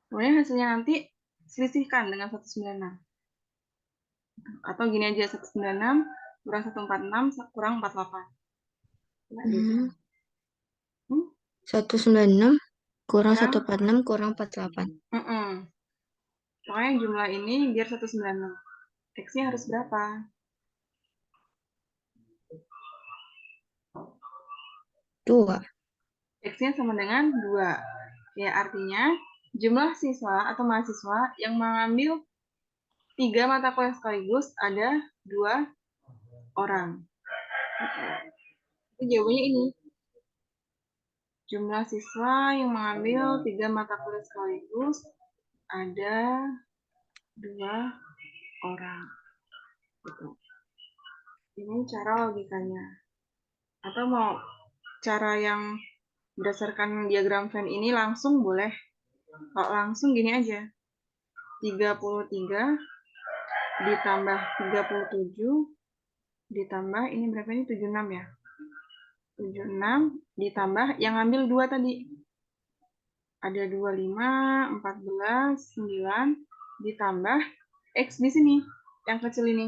kemudian hasilnya nanti selisihkan dengan 196. Atau gini aja, 196 kurang 146 kurang 48. Nah, Hmm. Hmm? 196 kurang Kurang 146 kurang 48. Pokoknya jumlah ini biar 196. X-nya harus berapa? Dua. X-nya sama dengan 2. Ya, artinya jumlah siswa atau mahasiswa yang mengambil 3 mata kuliah sekaligus ada 2 orang. Jadi jawabannya ini. Jumlah siswa yang mengambil 3 mata kuliah sekaligus ada 2 orang. Gitu. Ini cara logikanya. Atau mau cara yang berdasarkan diagram Venn ini langsung boleh. Kalau langsung gini aja. 33 ditambah 37 ditambah ini berapa ini 76 ya. 76 ditambah yang ngambil 2 tadi. Ada 25, 14, 9 ditambah X di sini. Yang kecil ini.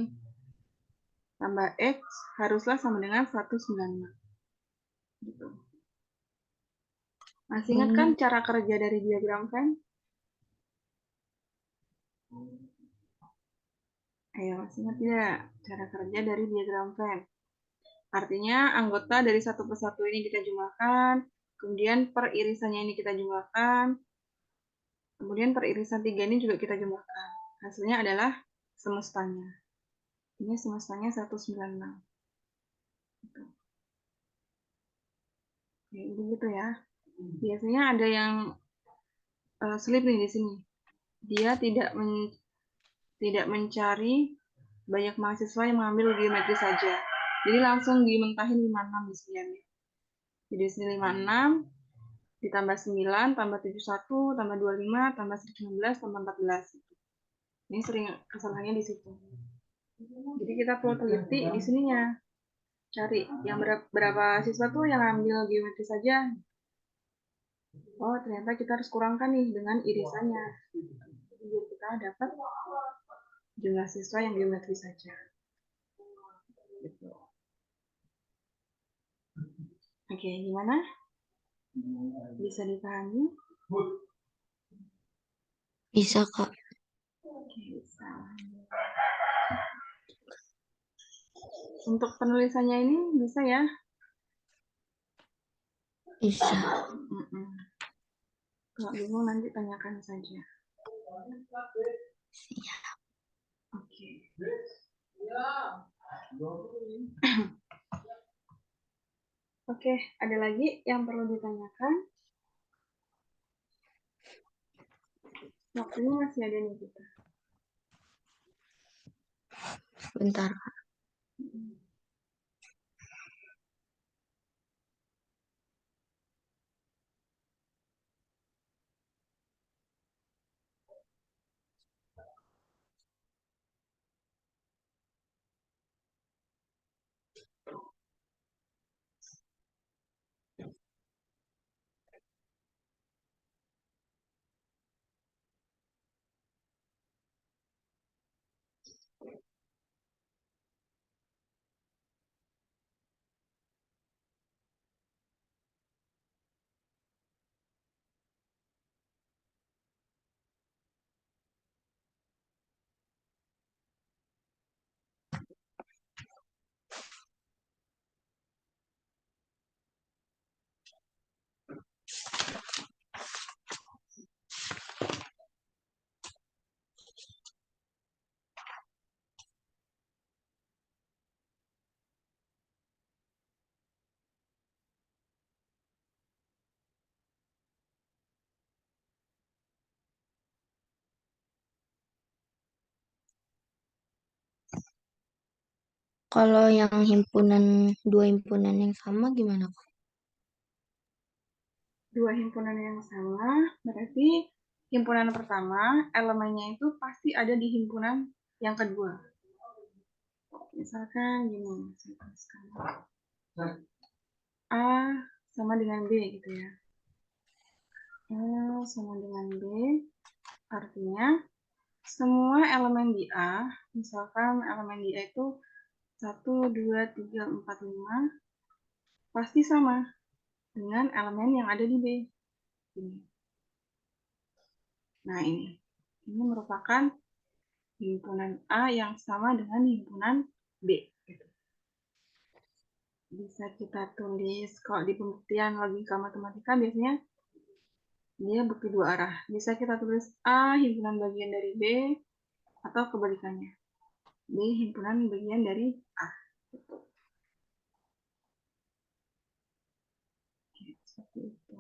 Tambah X haruslah sama dengan 196. Gitu. Masih ingat kan cara kerja dari diagram Venn? Ayo, masih ingat tidak cara kerja dari diagram Venn? Artinya anggota dari satu persatu ini kita jumlahkan, kemudian per irisannya ini kita jumlahkan, kemudian per irisan 3 ini juga kita jumlahkan. Hasilnya adalah semestanya. Ini semestanya 196. Gitu. Ya, gitu ya. Biasanya ada yang slip nih di sini. Dia tidak mencari banyak mahasiswa yang mengambil geometri saja. Jadi langsung dimentahin 56 di sini. Jadi di sini 56 ditambah 9 tambah 71 tambah 25 tambah 19 tambah 14. Ini sering kesalahannya di situ. Jadi kita perlu teliti di sininya. Cari yang berapa siswa tuh yang ambil geometri saja. Oh, ternyata kita harus kurangkan nih dengan irisannya. Jadi kita dapat jumlah siswa yang geometri saja. Gitu. Oke, gimana? Bisa dipahami? Bisa, Kak. Oke, bisa. Untuk penulisannya ini bisa ya. Bisa. Mm-mm. Kalau bingung nanti tanyakan saja. Siap. Oke. Oke, ada lagi yang perlu ditanyakan? Waktunya masih ada nih kita. Bentar. Kalau yang dua himpunan yang sama gimana kok? Dua himpunan yang sama, berarti himpunan pertama, elemennya itu pasti ada di himpunan yang kedua. Misalkan gini, saya tuliskan. A sama dengan B gitu ya. A sama dengan B, artinya semua elemen di A, misalkan elemen di A itu 1, 2, 3, 4, 5, pasti sama dengan elemen yang ada di B. Ini. Nah ini merupakan himpunan A yang sama dengan himpunan B. Bisa kita tulis, kalau di pembuktian logika matematika biasanya dia bukti dua arah. Bisa kita tulis A himpunan bagian dari B, atau kebalikannya. B himpunan bagian dari A. Oke, seperti itu.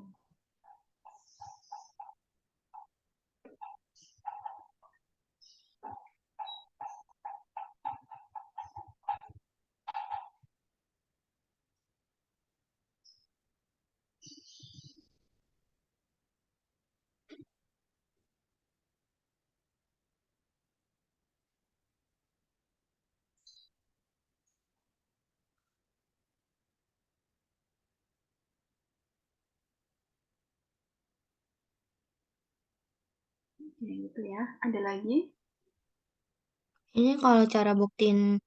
Oke, gitu ya. Ada lagi? Ini kalau cara buktiin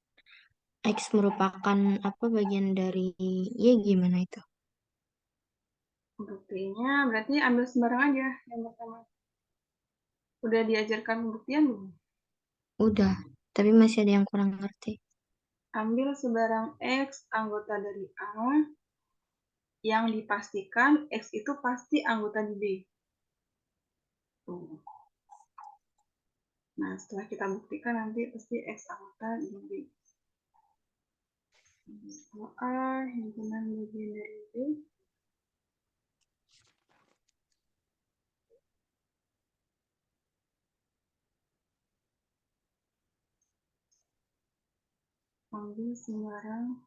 X merupakan apa bagian dari Y gimana itu? Buktinya berarti ambil sembarang aja yang pertama. Udah diajarkan pembuktian belum? Udah, tapi masih ada yang kurang ngerti. Ambil sebarang X anggota dari A yang dipastikan X itu pasti anggota di B. Tuh. Nah, setelah kita buktikan nanti pasti X anggota di B. Kalau A himpunan bagian dari B, ambil sembarang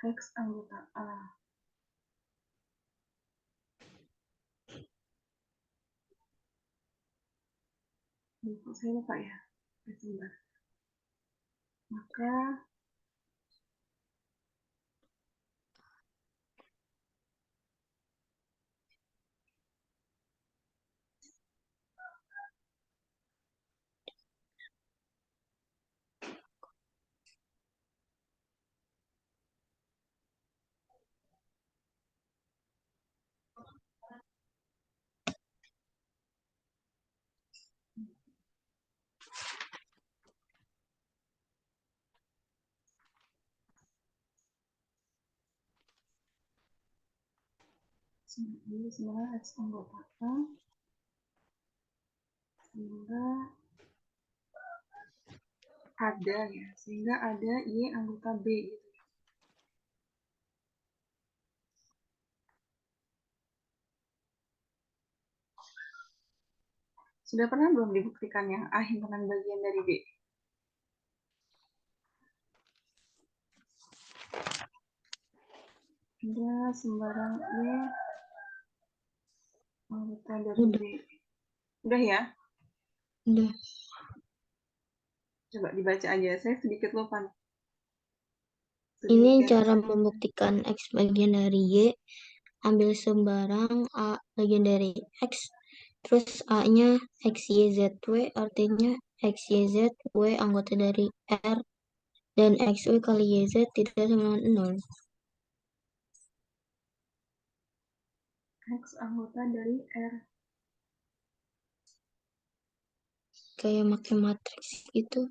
X anggota A. Kok saya lupa ya? Sebentar. Maka Ini sebenarnya X anggota A sehingga ada Y anggota B gitu. Sudah pernah belum dibuktikan yang A himpunan bagian dari B? Ada sembarang Y anggota dari Udah. B. Udah ya? Udah. Coba dibaca aja. Saya sedikit lupa. Ini Sedemikian cara rupa. membuktikan X bagian dari Y. Ambil sembarang A bagian dari X. Terus A-nya X, Y, Z, W. Artinya X, Y, Z, W anggota dari R. Dan X, Y kali Y, Z tidak sama dengan 0. X anggota dari R. Kayak pakai matriks gitu.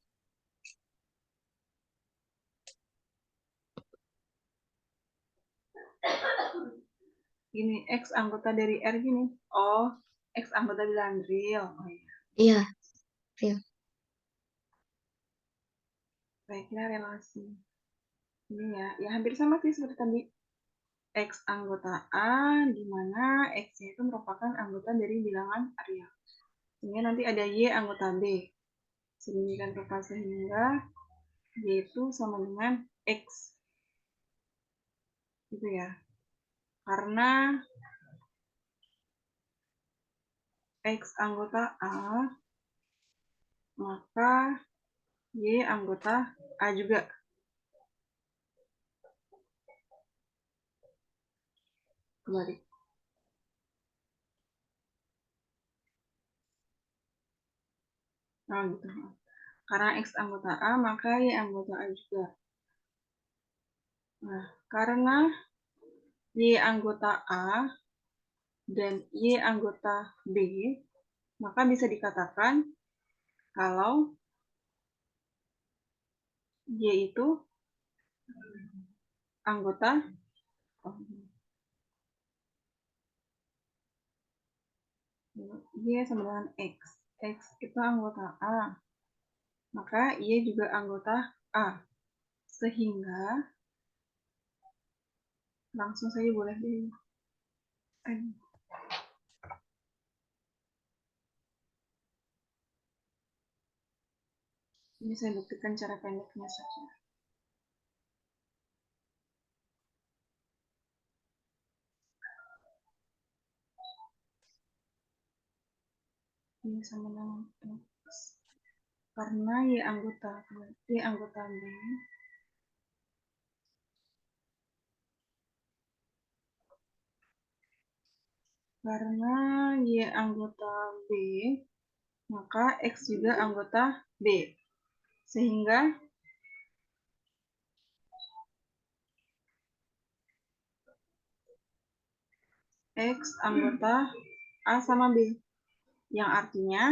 Gini, X anggota dari R gini. Oh, X anggota bilangan real. Oh iya. Iya, real. Baiknya relasi. Ini ya hampir sama sih seperti tadi. X anggota A, di mana X-nya itu merupakan anggota dari bilangan real. Sehingga nanti ada Y anggota B. Sedemikian rupa sehingga Y itu sama dengan X. Gitu ya. Karena X anggota A, maka Y anggota A juga. Kembali. Nah, gitu. Karena X anggota A, maka Y anggota A juga. Nah, karena Y anggota A dan Y anggota B, maka bisa dikatakan kalau Y itu anggota Y sama dengan X. X itu anggota A, maka Y juga anggota A. Sehingga langsung saja boleh deh. Ini saya buktikan cara pendeknya saja. Ini sama dengan X. Karena Y anggota B, karena Y anggota B, maka X juga anggota B. Sehingga X anggota A sama B. Yang artinya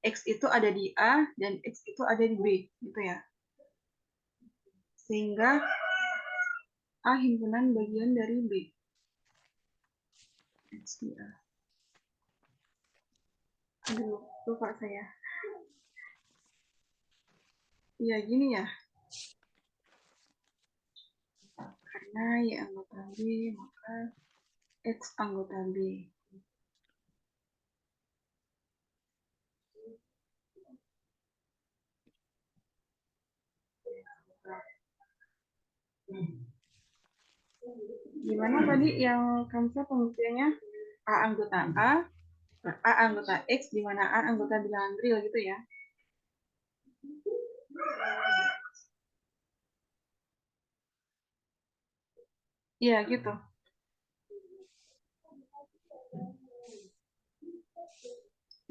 X itu ada di A dan X itu ada di B. Gitu ya. Sehingga A himpunan bagian dari B. X di A. Aduh, lupa saya. Iya, gini ya. Karena Y anggota B, maka X anggota B. Gimana tadi yang konsep pembuktiannya? A anggota A anggota X, di mana A anggota bilangan real gitu ya. Iya, gitu.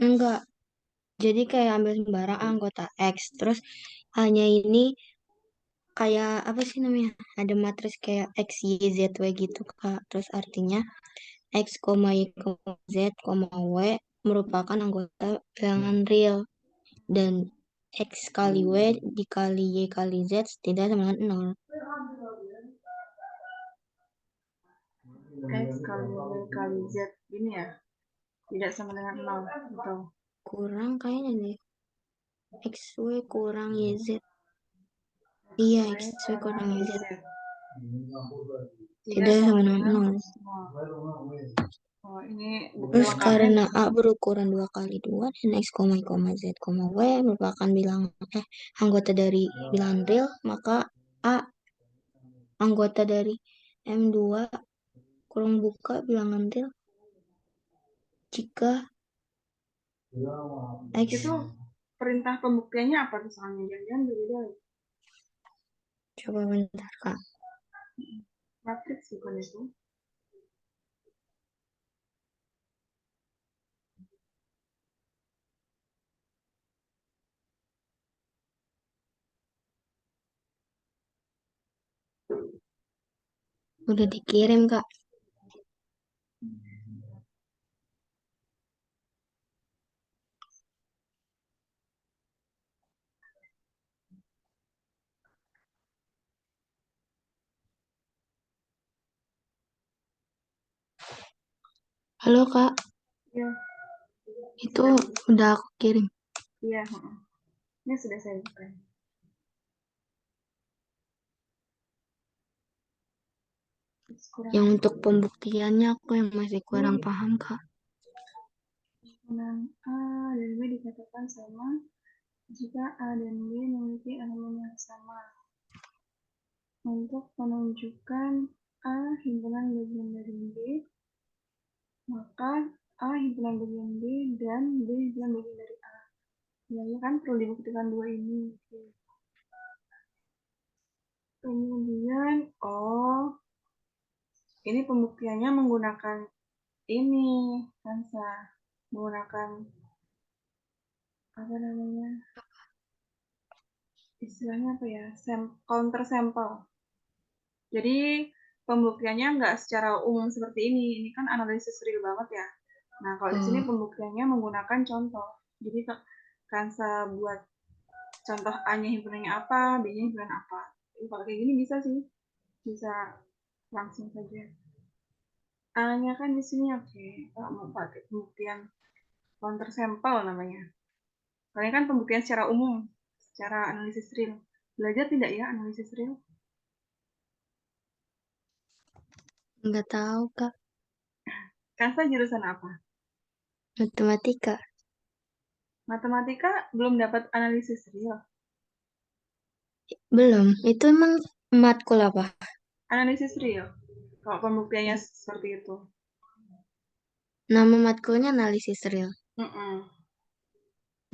Enggak. Jadi kayak ambil sembarang anggota X. Terus hanya ini kayak apa sih namanya? Ada matriks kayak X, Y, Z, W gitu, Kak. Terus artinya X, Y, Z, W merupakan anggota bilangan real. Dan X kali W dikali Y kali Z tidak sama dengan 0. X kali Y kali Z gini ya, tidak sama dengan 0 gitu. Kurang kayaknya deh. XY kurang YZ. Iya, Y XY kurang kurang YZ. YZ tidak Tidak sama sama dengan dengan 0. 0. Oh, ini bukti Terus lengkapnya karena gitu. A berukuran 2 kali 2 dan X, Y, Z, Y merupakan anggota dari bilangan real, maka A anggota dari M2 kurung buka bilangan real jika X. Itu perintah pembuktiannya apa tuh soalnya? Jangan-jangan berbeda lagi. Coba bentar Kak. Matriks bukan itu. Udah dikirim Kak. Halo Kak, Iya, itu udah aku kirim. iya. Ini sudah saya buka. Yang untuk pembuktiannya aku yang masih kurang paham Kak. Himpunan A dan B dikatakan sama jika A dan B memiliki elemen yang sama. Untuk menunjukkan A himpunan bagian dari B, maka A himpunan bagian B dan B himpunan bagian dari A. Ya kan perlu dibuktikan dua ini. Kemudian, ini pembuktiannya menggunakan ini, Hansa, menggunakan apa namanya? Istilahnya apa ya? Counter sample. Jadi pembuktiannya nggak secara umum seperti ini. Ini kan analisis real banget ya. Nah, kalau di sini pembuktiannya menggunakan contoh. Jadi Kansa buat contoh A-nya himpunannya apa, B-nya himpunan apa. Kalau kayak gini bisa sih. Bisa langsung saja. A-nya kan di sini oke. Kalau mau pakai pembuktian counter sample namanya. Kalian kan pembuktian secara umum, secara analisis real. Belajar tidak ya analisis real? Nggak tahu Kak. Kansa jurusan apa? Matematika. Matematika belum dapat analisis real. Belum. Itu emang matkul apa? Analisis real. Kalau pembuktiannya seperti itu. Nama matkulnya analisis real. Mm-mm.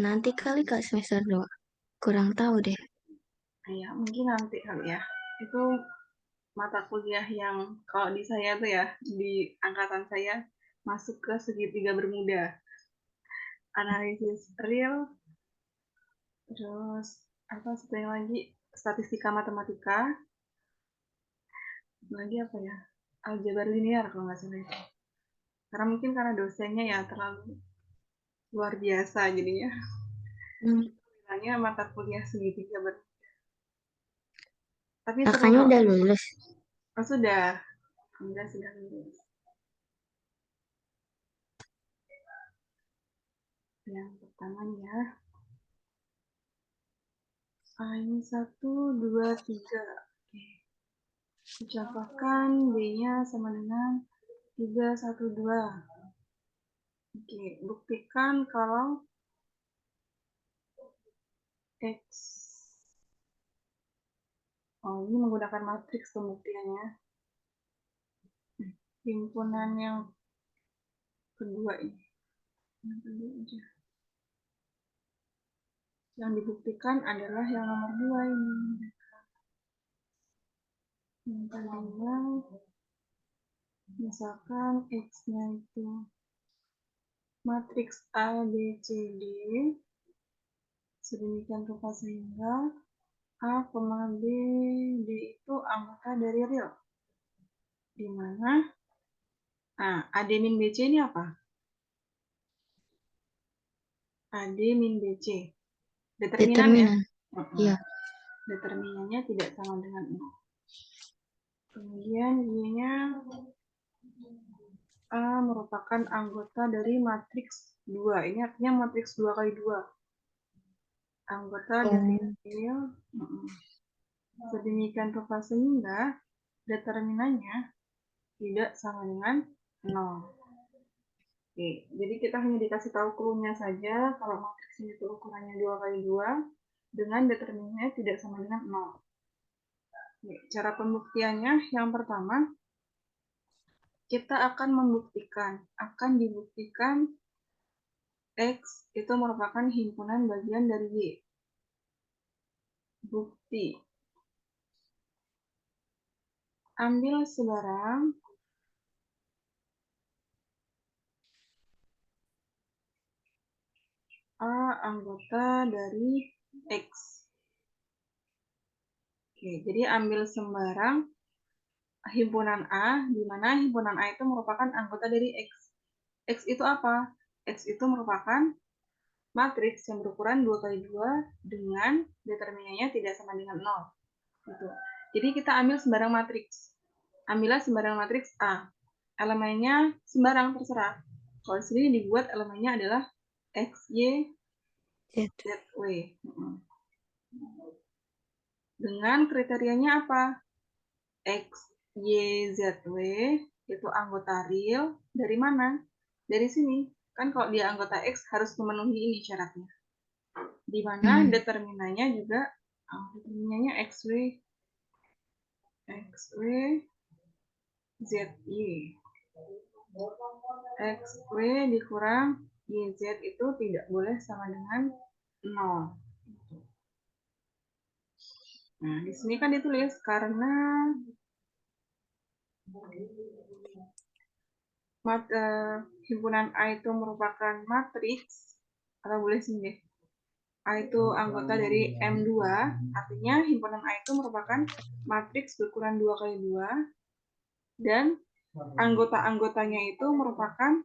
Nanti kali Kak semester 2. Kurang tahu deh. Ya, mungkin nanti kali ya. Itu mata kuliah yang kalau di saya tuh ya, di angkatan saya masuk ke segitiga bermuda. Analisis real, terus apa satu yang lagi statistika matematika, lagi apa ya? Aljabar linear kalau nggak salah itu. Karena mungkin karena dosennya ya terlalu luar biasa jadinya. Bilangnya mata kuliah segitiga bermuda. Tapi seru Kakaknya kok. udah lulus. Oh, sudah. Alhamdulillah sudah lulus. Yang pertama nih ya. A ini 1, 2, 3. Oke. Ucapkan B-nya sama dengan 3, 1, 2. Oke, buktikan kalau X. Oh, ini menggunakan matriks pembuktiannya. Himpunan yang kedua ini. Yang kedua aja. Yang dibuktikan adalah yang nomor 2 ini. Yang kedua, misalkan X-nya itu matriks A, B, C, D sedemikian rupa sehingga A, B, D itu anggota dari real. Di mana? Nah, AD min BC ini apa? AD min BC. Determinan ya? Determinan. Iya. Determinannya tidak sama dengan 0. Kemudian Y-nya A merupakan anggota dari matriks 2. Ini artinya matriks 2 kali 2. Anggota dari Oh, real. Sedemikian rupa sehingga determinannya tidak sama dengan 0. Oke, jadi kita hanya dikasih tahu clue-nya saja kalau matriks ini tuh ukurannya 2 kali 2 dengan determinannya tidak sama dengan 0. Oke, cara pembuktiannya yang pertama, kita akan dibuktikan X itu merupakan himpunan bagian dari Y. Bukti. Ambil sebarang A anggota dari X. Oke, jadi ambil sembarang himpunan A, di mana himpunan A itu merupakan anggota dari X. X itu apa? X itu merupakan matriks yang berukuran 2 kali 2 dengan determinannya tidak sama dengan 0. Gitu. Jadi kita ambil sembarang matriks. Ambillah sembarang matriks A. Elemennya sembarang terserah. Kalau di sini dibuat elemennya adalah X, Y, gitu. Z, W. Dengan kriterianya apa? X, Y, Z, W itu anggota real dari mana? Dari sini. Kan kalau dia anggota X harus memenuhi ini syaratnya. Di mana determinannya juga determinannya XW, XW, ZY. XW dikurang YZ itu tidak boleh sama dengan 0. Nah, di sini kan ditulis karena himpunan A itu merupakan matriks, atau boleh sini deh, A itu anggota dari M2, artinya himpunan A itu merupakan matriks berukuran 2 kali 2, dan anggota-anggotanya itu merupakan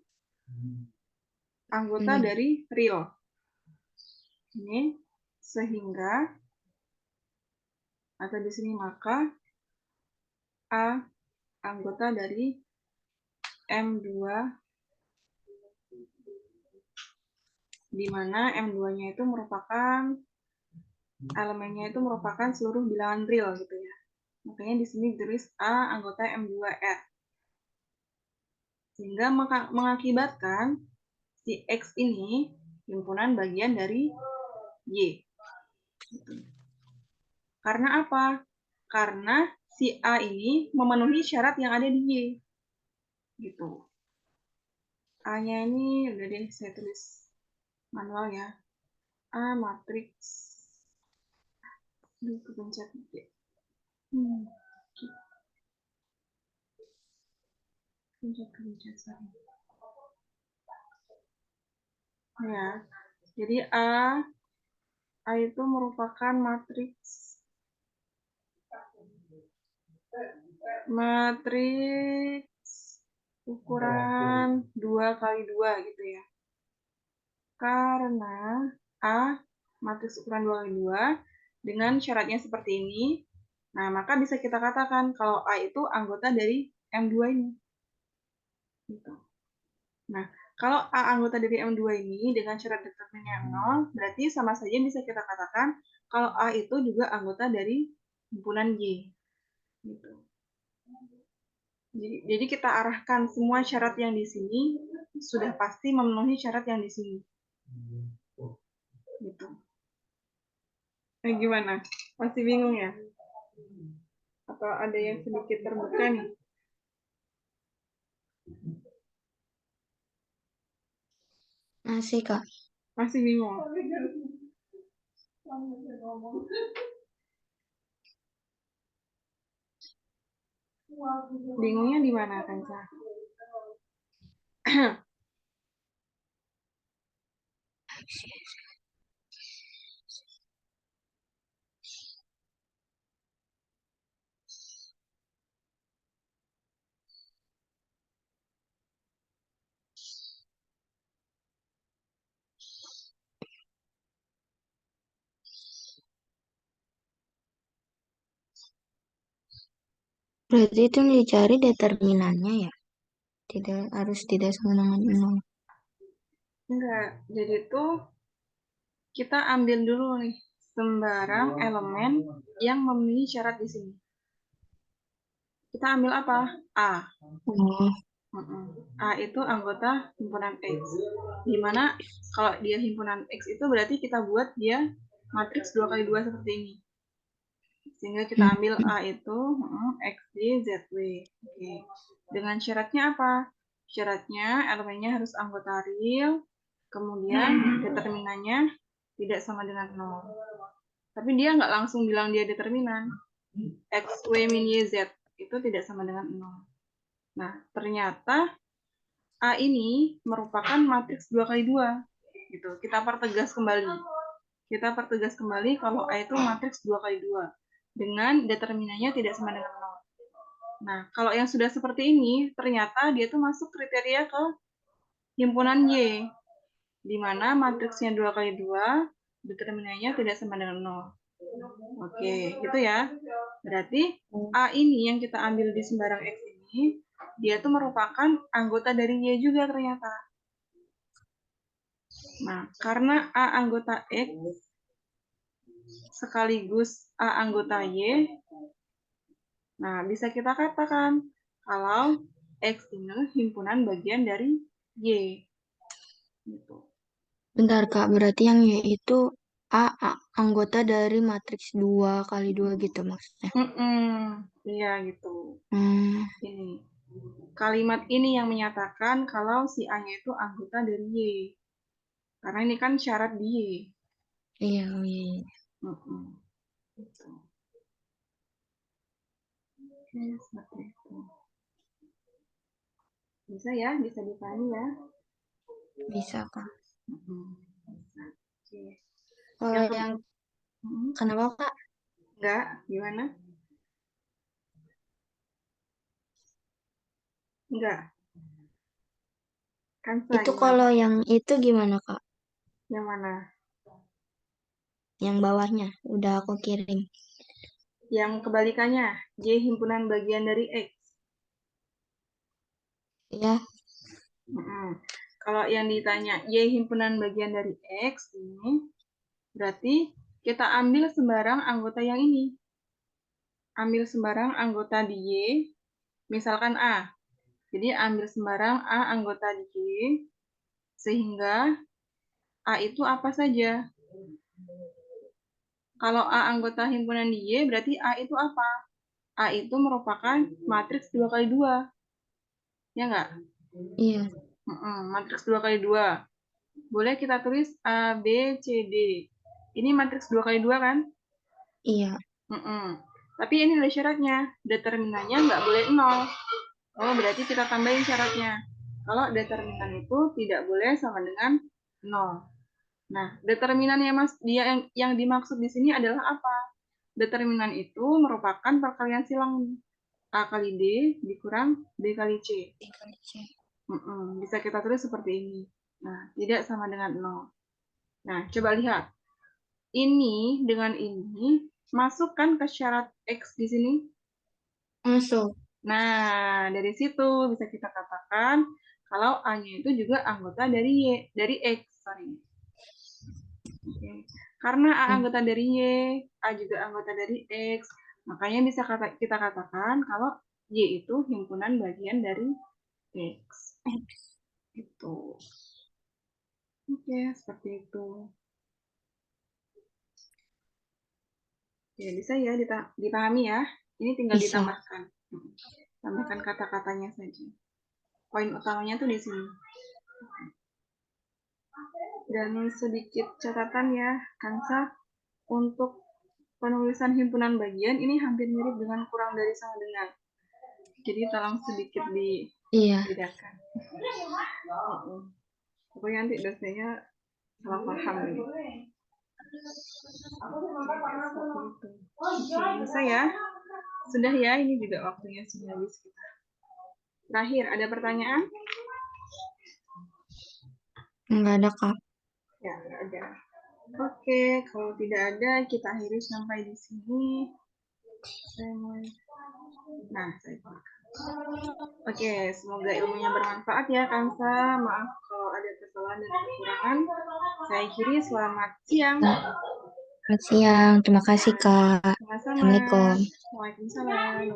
anggota dari real. Ini sehingga, atau di sini maka, A anggota dari M2, di mana M2-nya itu merupakan elemennya itu merupakan seluruh bilangan real gitu ya. Makanya di sini ditulis A anggota M2R. Sehingga mengakibatkan si X ini himpunan bagian dari Y. Gitu. Karena apa? Karena si A ini memenuhi syarat yang ada di Y. Gitu. A-nya ini udah deh saya tulis manual ya. A matriks. Aduh, kepencet. Kepencet, sorry. Ya, jadi A itu merupakan matriks ukuran 2 kali 2 gitu ya. Karena A matriks ukuran 2 kali 2 dengan syaratnya seperti ini, nah maka bisa kita katakan kalau A itu anggota dari M2 ini. Gitu. Nah, kalau A anggota dari M2 ini dengan syarat determinannya 0, berarti sama saja bisa kita katakan kalau A itu juga anggota dari himpunan Y. Gitu. Jadi kita arahkan semua syarat yang di sini sudah pasti memenuhi syarat yang di sini. Gitu. Nah, gimana? Masih bingung ya? Atau ada yang sedikit terbuka nih? Masih, Kak. Masih bingung? Bingungnya di mana, Kanca? Berarti itu yang dicari determinannya ya? tidak sama dengan 0. Enggak. Jadi tuh kita ambil dulu nih sembarang elemen yang memenuhi syarat di sini. Kita ambil apa? A. Oh, A itu anggota himpunan X. Dimana kalau dia himpunan X itu berarti kita buat dia matriks 2x2 seperti ini. Sehingga kita ambil A itu X, Y, Z, W. Oke. Dengan syaratnya apa? Syaratnya elemennya harus anggota real, kemudian determinannya tidak sama dengan 0. Tapi dia nggak langsung bilang dia determinan. X, W, min, Y, Z itu tidak sama dengan 0. Nah, ternyata A ini merupakan matriks 2x2. Gitu. Kita pertegas kembali kalau A itu matriks 2x2 dengan determinannya tidak sama dengan 0. Nah, kalau yang sudah seperti ini, ternyata dia tuh masuk kriteria ke himpunan Y, di mana matriksnya 2x2, determinannya tidak sama dengan 0. Oke, gitu ya. Berarti A ini yang kita ambil di sembarang X ini, dia tuh merupakan anggota dari Y juga ternyata. Nah, karena A anggota X sekaligus A anggota Y, nah bisa kita katakan kalau X ini himpunan bagian dari Y. Gitu. bentar Kak, berarti yang Y itu anggota dari matriks 2x2 gitu maksudnya. Iya gitu. Hmm, Ini kalimat ini yang menyatakan kalau si A-nya itu anggota dari Y. Karena ini kan syarat di Y. iya, oh iya, iya. Gitu. Oke, seperti itu. Bisa ya, bisa dipahami ya. Bisa Kak. Bisa. Oke. Kalau Yang yang mm, kenapa Kak? enggak, gimana? Enggak, Kansa Itu gimana? kalau yang itu gimana Kak? Yang mana? Yang bawahnya udah aku kirim. Yang kebalikannya, Y himpunan bagian dari X. Ya, Kalau yang ditanya Y himpunan bagian dari X ini, berarti kita ambil sembarang anggota yang ini. Ambil sembarang anggota di Y, misalkan A. Jadi ambil sembarang A anggota di Y, sehingga A itu apa saja. Kalau A anggota himpunan di Y, berarti A itu apa? A itu merupakan matriks 2x2. Ya nggak? iya, Matriks 2x2. Boleh kita tulis A, B, C, D. Ini matriks 2x2 kan? iya, Tapi ini ada syaratnya. Determinannya nggak boleh 0. Oh, berarti kita tambahin syaratnya. Kalau determinan itu tidak boleh sama dengan 0. Nah, determinannya Mas, dia yang dimaksud di sini adalah apa? Determinan itu merupakan perkalian silang A kali D dikurang B kali C. Bisa kita tulis seperti ini. Nah, tidak sama dengan 0. Nah, coba lihat. Ini dengan ini masukkan ke syarat X di sini. masuk. Nah, dari situ bisa kita katakan kalau A-nya itu juga anggota dari Y, dari X, sorry. Oke. Karena A anggota dari Y, A juga anggota dari X, makanya bisa kita katakan kalau Y itu himpunan bagian dari X. Gitu. Oke, seperti itu. Ya, bisa ya dipahami ya. Ini tinggal Bisa. ditambahkan. Tambahkan kata-katanya saja. Poin utamanya tuh di sini. Dan sedikit catatan ya, Kansa, untuk penulisan himpunan bagian ini hampir mirip dengan kurang dari sama dengan. Jadi tolong sedikit Iya. dibedakan. Pokoknya nanti dosennya salah paham nih. Oke, bisa ya? Sudah ya, ini juga waktunya sudah habis kita. Terakhir, ada pertanyaan? Enggak ada Kak. Ya, nggak ada. Oke, kalau tidak ada, kita akhiri sampai di sini. Nah, saya Oke, semoga ilmunya bermanfaat ya, Kansa. Maaf kalau ada kesalahan dan kekurangan. Saya akhiri, selamat siang. Selamat siang. Terima kasih, Kak. Sama-sama. Assalamualaikum. Waalaikumsalam.